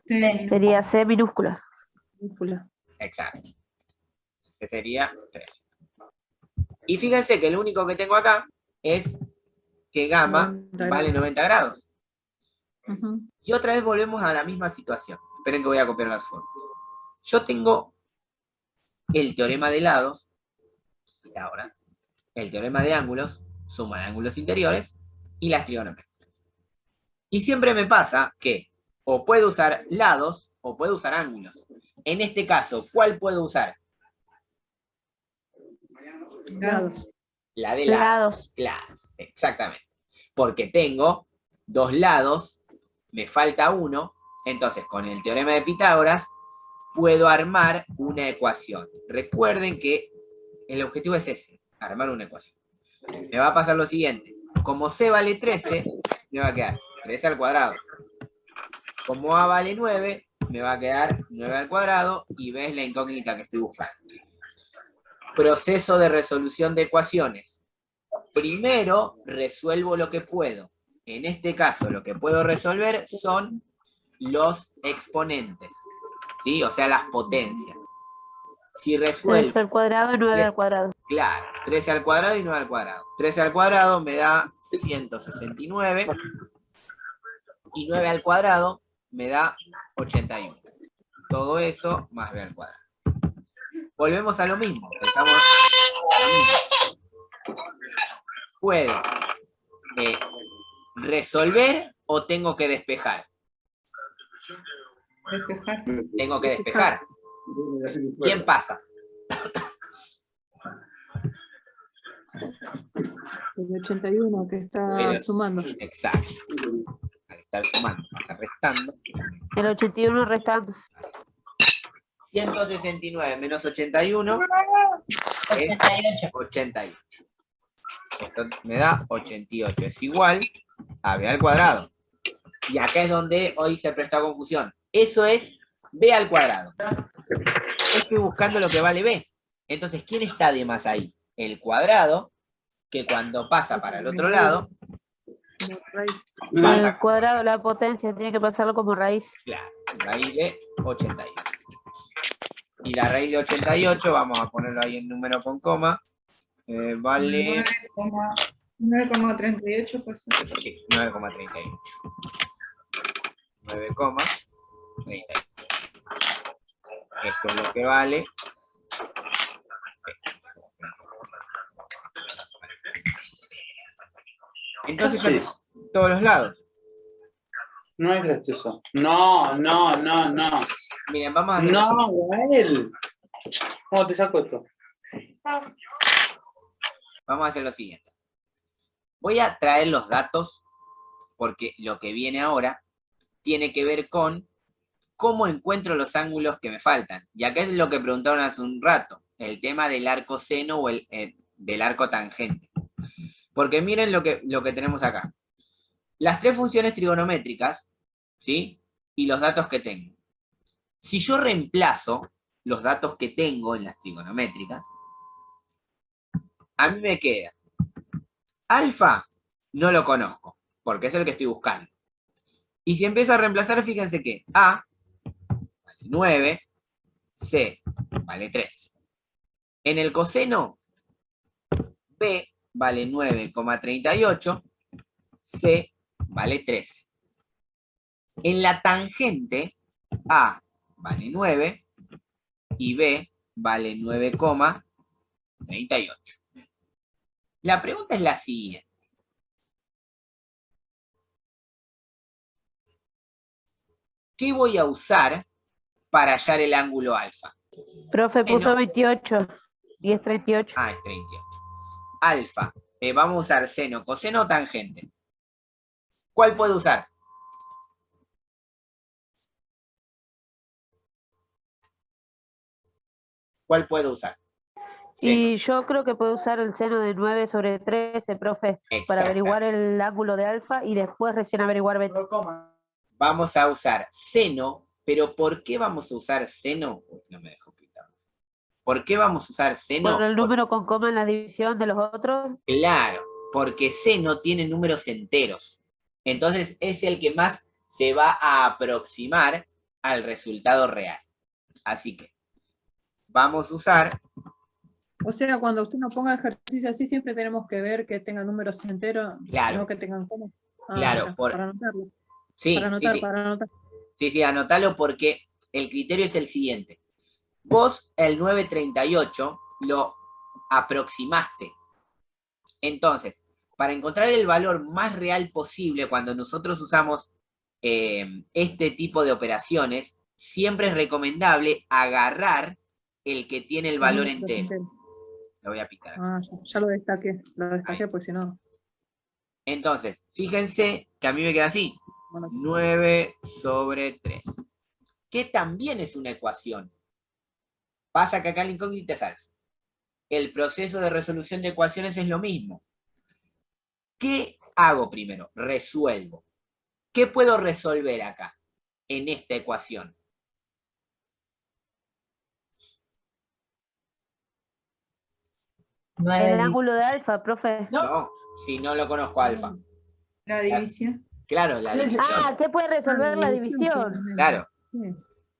Sí. Sería C minúscula. Exacto. Ese sería 13. Y fíjense que lo único que tengo acá es que gamma 90 vale 90 grados. Ujú. Y otra vez volvemos a la misma situación. Esperen que voy a copiar las fórmulas. Yo tengo el teorema de lados, Pitágoras, el teorema de ángulos, suma de ángulos interiores, y las trigonométricas. Y siempre me pasa que o puedo usar lados o puedo usar ángulos. En este caso, ¿cuál puedo usar? Lados. La de lados. Lados. Lados, exactamente. Porque tengo dos lados, me falta uno, entonces con el teorema de Pitágoras puedo armar una ecuación. Recuerden que el objetivo es ese, armar una ecuación. Me va a pasar lo siguiente. Como C vale 13, me va a quedar 13 al cuadrado. Como A vale 9, me va a quedar 9 al cuadrado y B es la incógnita que estoy buscando. Proceso de resolución de ecuaciones. Primero resuelvo lo que puedo. En este caso, lo que puedo resolver son los exponentes, ¿sí? O sea, las potencias. Si 13 resuelvo, al cuadrado y 9 al cuadrado. claro, 13 al cuadrado y 9 al cuadrado. 13 al cuadrado me da 169 y 9 al cuadrado me da 81. Todo eso más B al cuadrado. Volvemos a lo mismo. Pensamos lo mismo. ¿Puedo resolver o tengo que despejar? Despejar. Tengo que despejar. ¿Quién pasa? El 81 que está Pero- sumando. Exacto. Al estar sumando, pasa restando. El 81 restando. 169 menos 81 es 88. Esto me da 88. Es igual a B al cuadrado. Y acá es donde hoy se presta confusión. Eso es B al cuadrado. Estoy buscando lo que vale B. Entonces, ¿quién está de más ahí? El cuadrado, que cuando pasa para el otro lado, El cuadrado, la potencia, tiene que pasarlo como raíz. claro, raíz de 88. Y la raíz de 88, vamos a ponerlo ahí en número con coma, vale 9,38 pues. sí, 9,38. 9,38. Esto es lo que vale. Entonces, todos los lados. No es gracioso. No. Miren, vamos a hacer No, Gael. ¿Cómo te saco esto? Vamos a hacer lo siguiente. Voy a traer los datos porque lo que viene ahora tiene que ver con cómo encuentro los ángulos que me faltan. Y acá es lo que preguntaron hace un rato, el tema del arco seno o del arco tangente. Porque miren lo que tenemos acá. Las tres funciones trigonométricas, ¿sí? Y los datos que tengo. Si yo reemplazo los datos que tengo en las trigonométricas, a mí me queda alfa, no lo conozco, porque es el que estoy buscando. Y si empiezo a reemplazar, fíjense que A vale 9, C vale 13. En el coseno, B vale 9,38, C vale 13. En la tangente, A vale 9 y B vale 9,38. La pregunta es la siguiente. ¿Qué voy a usar para hallar el ángulo alfa? Profe puso Bueno. 28 y es 38. Ah, es 38. Alfa. Vamos a usar seno, coseno o tangente. ¿Cuál puedo usar? ¿Cuál puedo usar? Seno. Y yo creo que puedo usar el seno de 9 sobre 13, profe, para Exacto. averiguar el ángulo de alfa y después recién averiguar beta. vamos a usar seno, pero ¿por qué vamos a usar seno? Uy, no me dejo pintar. ¿Por qué vamos a usar seno? Por el número con coma en la división de los otros. Claro, porque seno tiene números enteros. Entonces es el que más se va a aproximar al resultado real. Así que vamos a usar, O sea, cuando usted nos ponga ejercicio así, siempre tenemos que ver que tengan números enteros, Claro. no que tengan coma. Claro, ya, por- para anotarlo. sí, Para anotar, sí, sí. para anotar. Sí, anotalo porque el criterio es el siguiente. Vos el 938 lo aproximaste. Entonces, para encontrar el valor más real posible cuando nosotros usamos este tipo de operaciones, siempre es recomendable agarrar el que tiene el valor entero. Lo voy a picar acá. Ya lo destaqué, pues si no. Entonces, fíjense que a mí me queda así. Bueno, 9/3. Que también es una ecuación. Pasa que acá en la incógnita es alfa. El proceso de resolución de ecuaciones es lo mismo. ¿Qué hago primero? Resuelvo. ¿Qué puedo resolver acá, en esta ecuación? El ángulo de alfa, profe. No, si no lo conozco alfa. La división. Claro, la división. Ah, ¿qué puede resolver la división? Claro.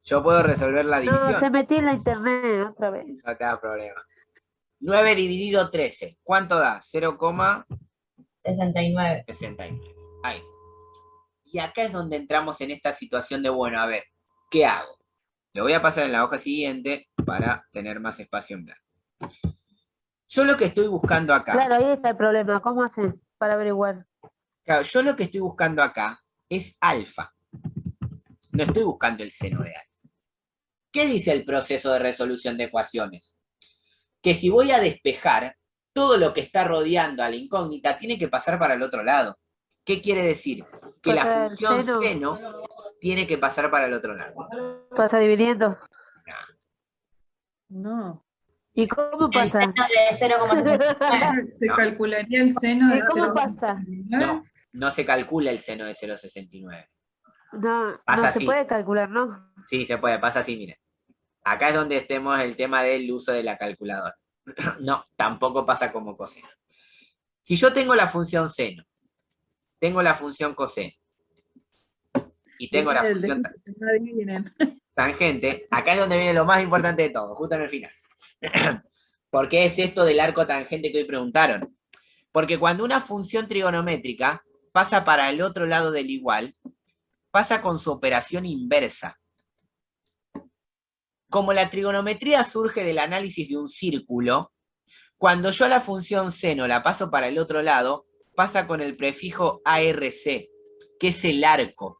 Yo puedo resolver la división. No, se metí en la internet otra vez. No te da problema. 9 dividido 13. ¿Cuánto da? 69. 0,69. Ahí. Y acá es donde entramos en esta situación de, bueno, a ver, ¿qué hago? Le voy a pasar en la hoja siguiente para tener más espacio en blanco. Yo lo que estoy buscando acá... Claro, ahí está el problema. ¿Cómo hacen para averiguar? Claro, yo lo que estoy buscando acá es alfa. No estoy buscando el seno de alfa. ¿Qué dice el proceso de resolución de ecuaciones? Que si voy a despejar, todo lo que está rodeando a la incógnita tiene que pasar para el otro lado. ¿Qué quiere decir? Que la Para el función seno. seno tiene que pasar para el otro lado. Pasa dividiendo. No. ¿Y cómo El pasa? seno de 0,69. Se No. calcularía el seno de ¿Y cómo pasa? 0,69. No se calcula el seno de 0,69. No, Pasa no se así. puede calcular, ¿no? Sí, se puede, pasa así, miren. Acá es donde estemos el tema del uso de la calculadora. No, tampoco pasa como coseno. Si yo tengo la función seno, tengo la función coseno, y tengo la función tangente, acá es donde viene lo más importante de todo, justo en el final. ¿Por qué es esto del arco tangente que hoy preguntaron? Porque cuando una función trigonométrica pasa para el otro lado del igual, pasa con su operación inversa. Como la trigonometría surge del análisis de un círculo, cuando yo la función seno la paso para el otro lado, pasa con el prefijo ARC, que es el arco.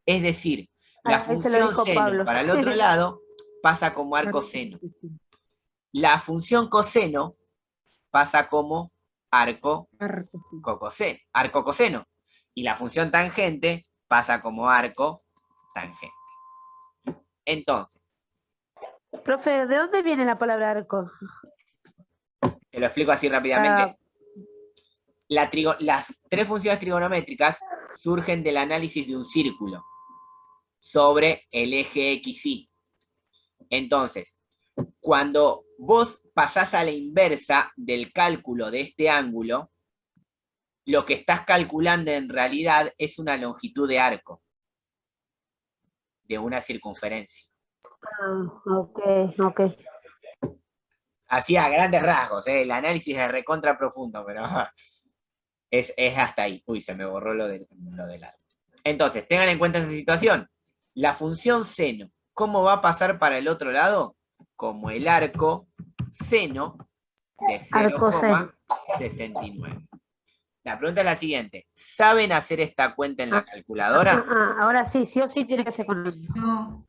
Es decir, la Ahí se lo función dijo seno Pablo. para el otro lado pasa como arco seno. La función coseno pasa como arco coseno. Y la función tangente pasa como arco tangente. Entonces, Profe, ¿de dónde viene la palabra arco? te lo explico así rápidamente. Las tres funciones trigonométricas surgen del análisis de un círculo sobre el eje XY. Entonces, cuando vos pasás a la inversa del cálculo de este ángulo, lo que estás calculando en realidad es una longitud de arco de una circunferencia. Ok. Así a grandes rasgos, el análisis es recontra profundo, pero es hasta ahí. Uy, se me borró lo del arco. Entonces, tengan en cuenta esa situación. La función seno, ¿cómo va a pasar para el otro lado? Como el arco seno de Arco seno. 0,69. La pregunta es la siguiente. ¿Saben hacer esta cuenta en la calculadora? Ahora sí o sí tiene que ser con él. No.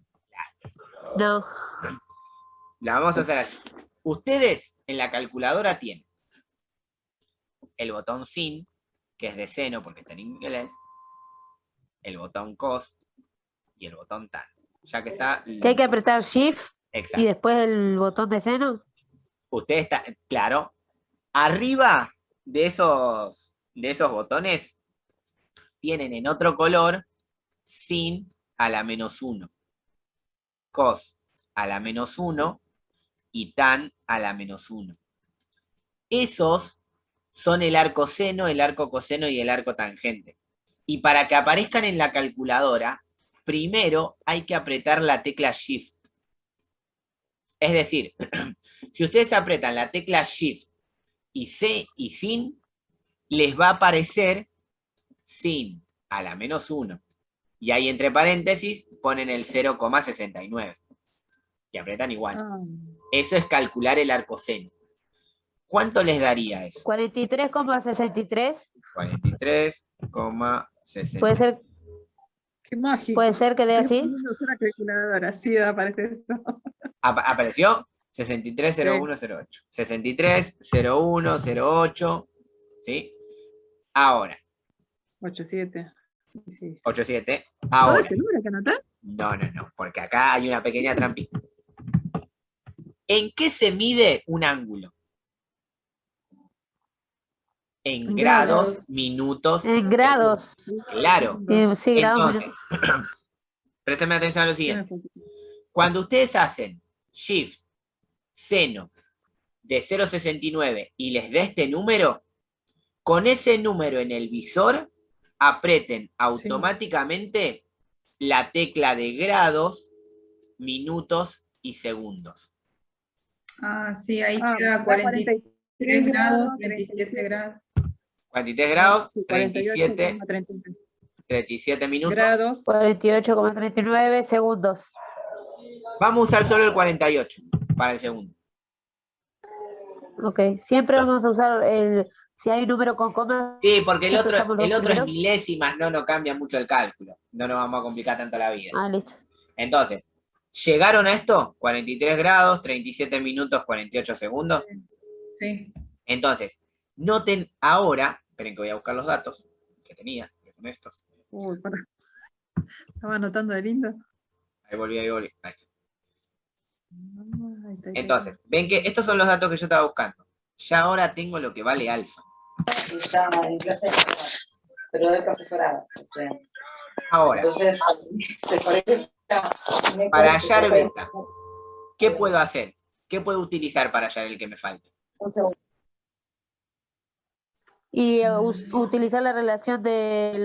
No. La vamos a hacer así. Ustedes en la calculadora tienen el botón sin, que es de seno porque está en inglés, el botón cos y el botón tan. Ya que está... Que hay que apretar Shift Exacto. y después el botón de seno. Usted está, claro, arriba de esos botones tienen en otro color sin a la menos 1, cos a la menos 1 y tan a la menos 1. Esos son el arco seno, el arco coseno y el arco tangente. Y para que aparezcan en la calculadora, primero hay que apretar la tecla Shift. Es decir, si ustedes apretan la tecla Shift y C y sin, les va a aparecer sin a la menos 1. Y ahí entre paréntesis ponen el 0,69. Y apretan igual. Eso es calcular el arco seno. ¿Cuánto les daría eso? 43,63. 43,60. Puede ser, Qué mágico. puede ser que dé Estoy así. poniendo una calculadora, sí aparece esto. ¿Apareció? 630108. 630108. ¿Sí? Ahora. 87. Sí. 87. ¿Todo Ahora. ese número que anotar? No, porque acá hay una pequeña trampita. ¿En qué se mide un ángulo? En En grados, grados. minutos. En grados. Claro. Sí, grados. Entonces, préstame atención a lo siguiente. Cuando ustedes hacen Shift, seno de 0,69 y les dé este número, con ese número en el visor, aprieten automáticamente la tecla de grados, minutos y segundos. Ah, sí, ahí Ah, queda da 43 grados, 37 37 grados. 43 grados, Sí, 37, 48,39 37 minutos. grados. 48,39 segundos. Vamos a usar solo el 48 para el segundo. Ok, siempre vamos a usar si hay número con coma. Sí, porque el siempre otro usamos los es primeros. milésimas, no cambia mucho el cálculo. No nos vamos a complicar tanto la vida. Ah, listo. Entonces, ¿llegaron a esto? 43 grados, 37 minutos, 48 segundos. Sí. Entonces, noten ahora, esperen que voy a buscar los datos que tenía, que son estos. Uy, pará. Estaba anotando de lindo. Ahí volví. Ahí está. Ahí está. Entonces, ven que estos son los datos que yo estaba buscando. Ya ahora tengo lo que vale alfa. Está en clase, pero del profesorado. Ahora, Entonces, se parece para hallar beta, ¿qué puedo hacer? ¿Qué puedo utilizar para hallar el que me falta? Un segundo. Y utilizar la relación de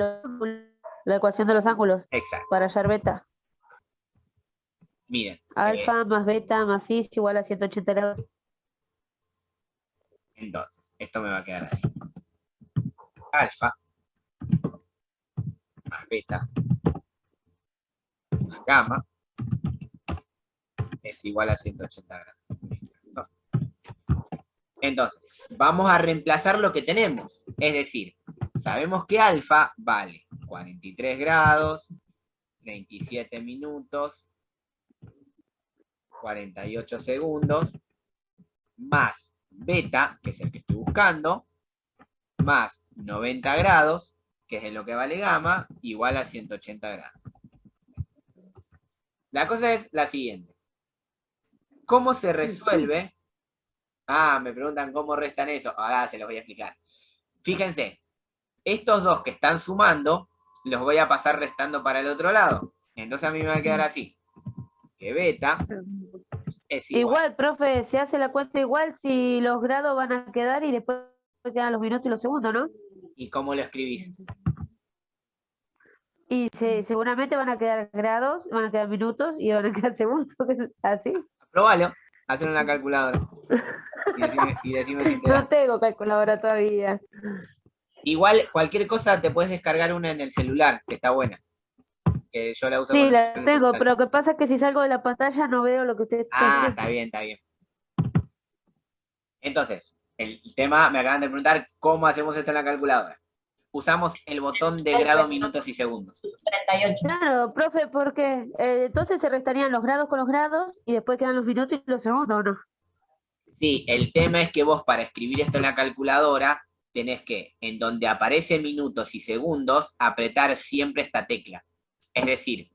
la ecuación de los ángulos Exacto. para hallar beta. Miren. Alfa más beta más i es igual a 180 grados. Entonces, esto me va a quedar así. Alfa más beta más gamma es igual a 180 grados. Entonces, vamos a reemplazar lo que tenemos. Es decir, sabemos que alfa vale 43 grados, 37 minutos, 48 segundos, más beta, que es el que estoy buscando, más 90 grados, que es lo que vale gamma, igual a 180 grados. La cosa es la siguiente. ¿Cómo se resuelve? Ah, me preguntan cómo restan eso. Ahora se los voy a explicar. Fíjense, estos dos que están sumando, los voy a pasar restando para el otro lado. Entonces a mí me va a quedar así. Que beta es Igual, profe, se hace la cuenta igual si los grados van a quedar y después quedan los minutos y los segundos, ¿no? ¿Y cómo lo escribís? Y seguramente van a quedar grados, van a quedar minutos y van a quedar segundos, así. Probalo, hacen una calculadora. Y decime si te da. No tengo calculadora todavía. Igual, cualquier cosa te puedes descargar una en el celular, que está buena. Que yo la uso. Sí, con la el tengo, celular. pero lo que pasa es que si salgo de la pantalla no veo lo que ustedes están Ah, haciendo. está bien, está bien. Entonces, el tema, me acaban de preguntar cómo hacemos esto en la calculadora. Usamos el botón de grado, minutos y segundos. 38. Claro, profe, porque entonces se restarían los grados con los grados y después quedan los minutos y los segundos, ¿o no? Sí, el tema es que vos para escribir esto en la calculadora tenés que, en donde aparece minutos y segundos, apretar siempre esta tecla. Es decir,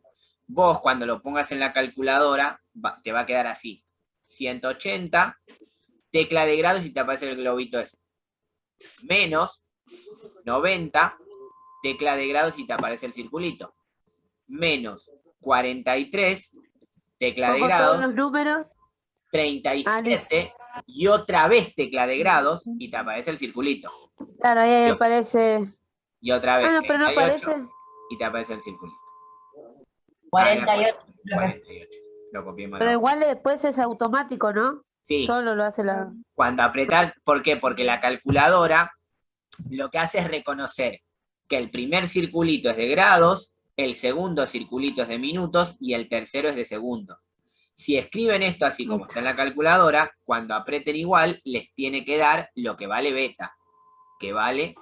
vos cuando lo pongas en la calculadora, te va a quedar así. 180, tecla de grados y te aparece el globito ese. Menos 90, tecla de grados y te aparece el circulito. menos 43, tecla de Pongo todos grados, los números. 37, y otra vez tecla de grados, y te aparece el circulito. Claro, ahí Yo- aparece. Y otra vez Ah, no, pero no 38, aparece. y te aparece el circulito. 48. 48. Lo copié mal. Pero igual después es automático, ¿no? Sí. Solo lo hace la. Cuando apretás, ¿por qué? Porque la calculadora lo que hace es reconocer que el primer circulito es de grados, el segundo circulito es de minutos y el tercero es de segundos. Si escriben esto así como está en la calculadora, cuando aprieten igual, les tiene que dar lo que vale beta, que vale,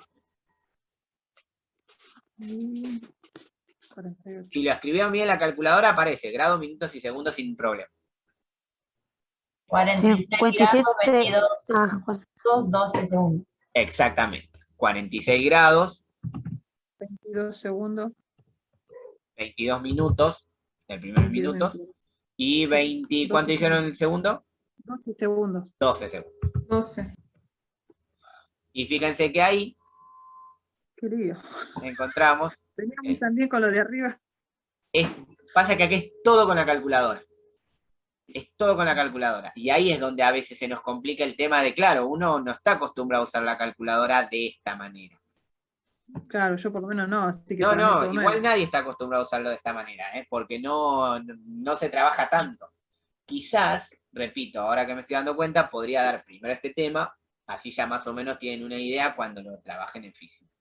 48. si lo escribieron bien en la calculadora, aparece grados, minutos y segundos sin problema. 46 57. grados, 22, Ah, bueno. 12 segundos. Exactamente. 46 grados, 22 segundos. 22 minutos, el primer 22 minuto, minutos. y 20, ¿cuánto dijeron el segundo? 12 segundos. 12 segundos. 12. Y fíjense que ahí Qué lío. encontramos, Teníamos también con lo de arriba. pasa que aquí es todo con la calculadora. Es todo con la calculadora. Y ahí es donde a veces se nos complica el tema de, claro, uno no está acostumbrado a usar la calculadora de esta manera. Claro, yo por lo menos no, así que No, para mí no, todo igual nuevo. nadie está acostumbrado a usarlo de esta manera, porque no se trabaja tanto. Quizás, repito, ahora que me estoy dando cuenta, podría dar primero este tema, así ya más o menos tienen una idea cuando lo trabajen en física.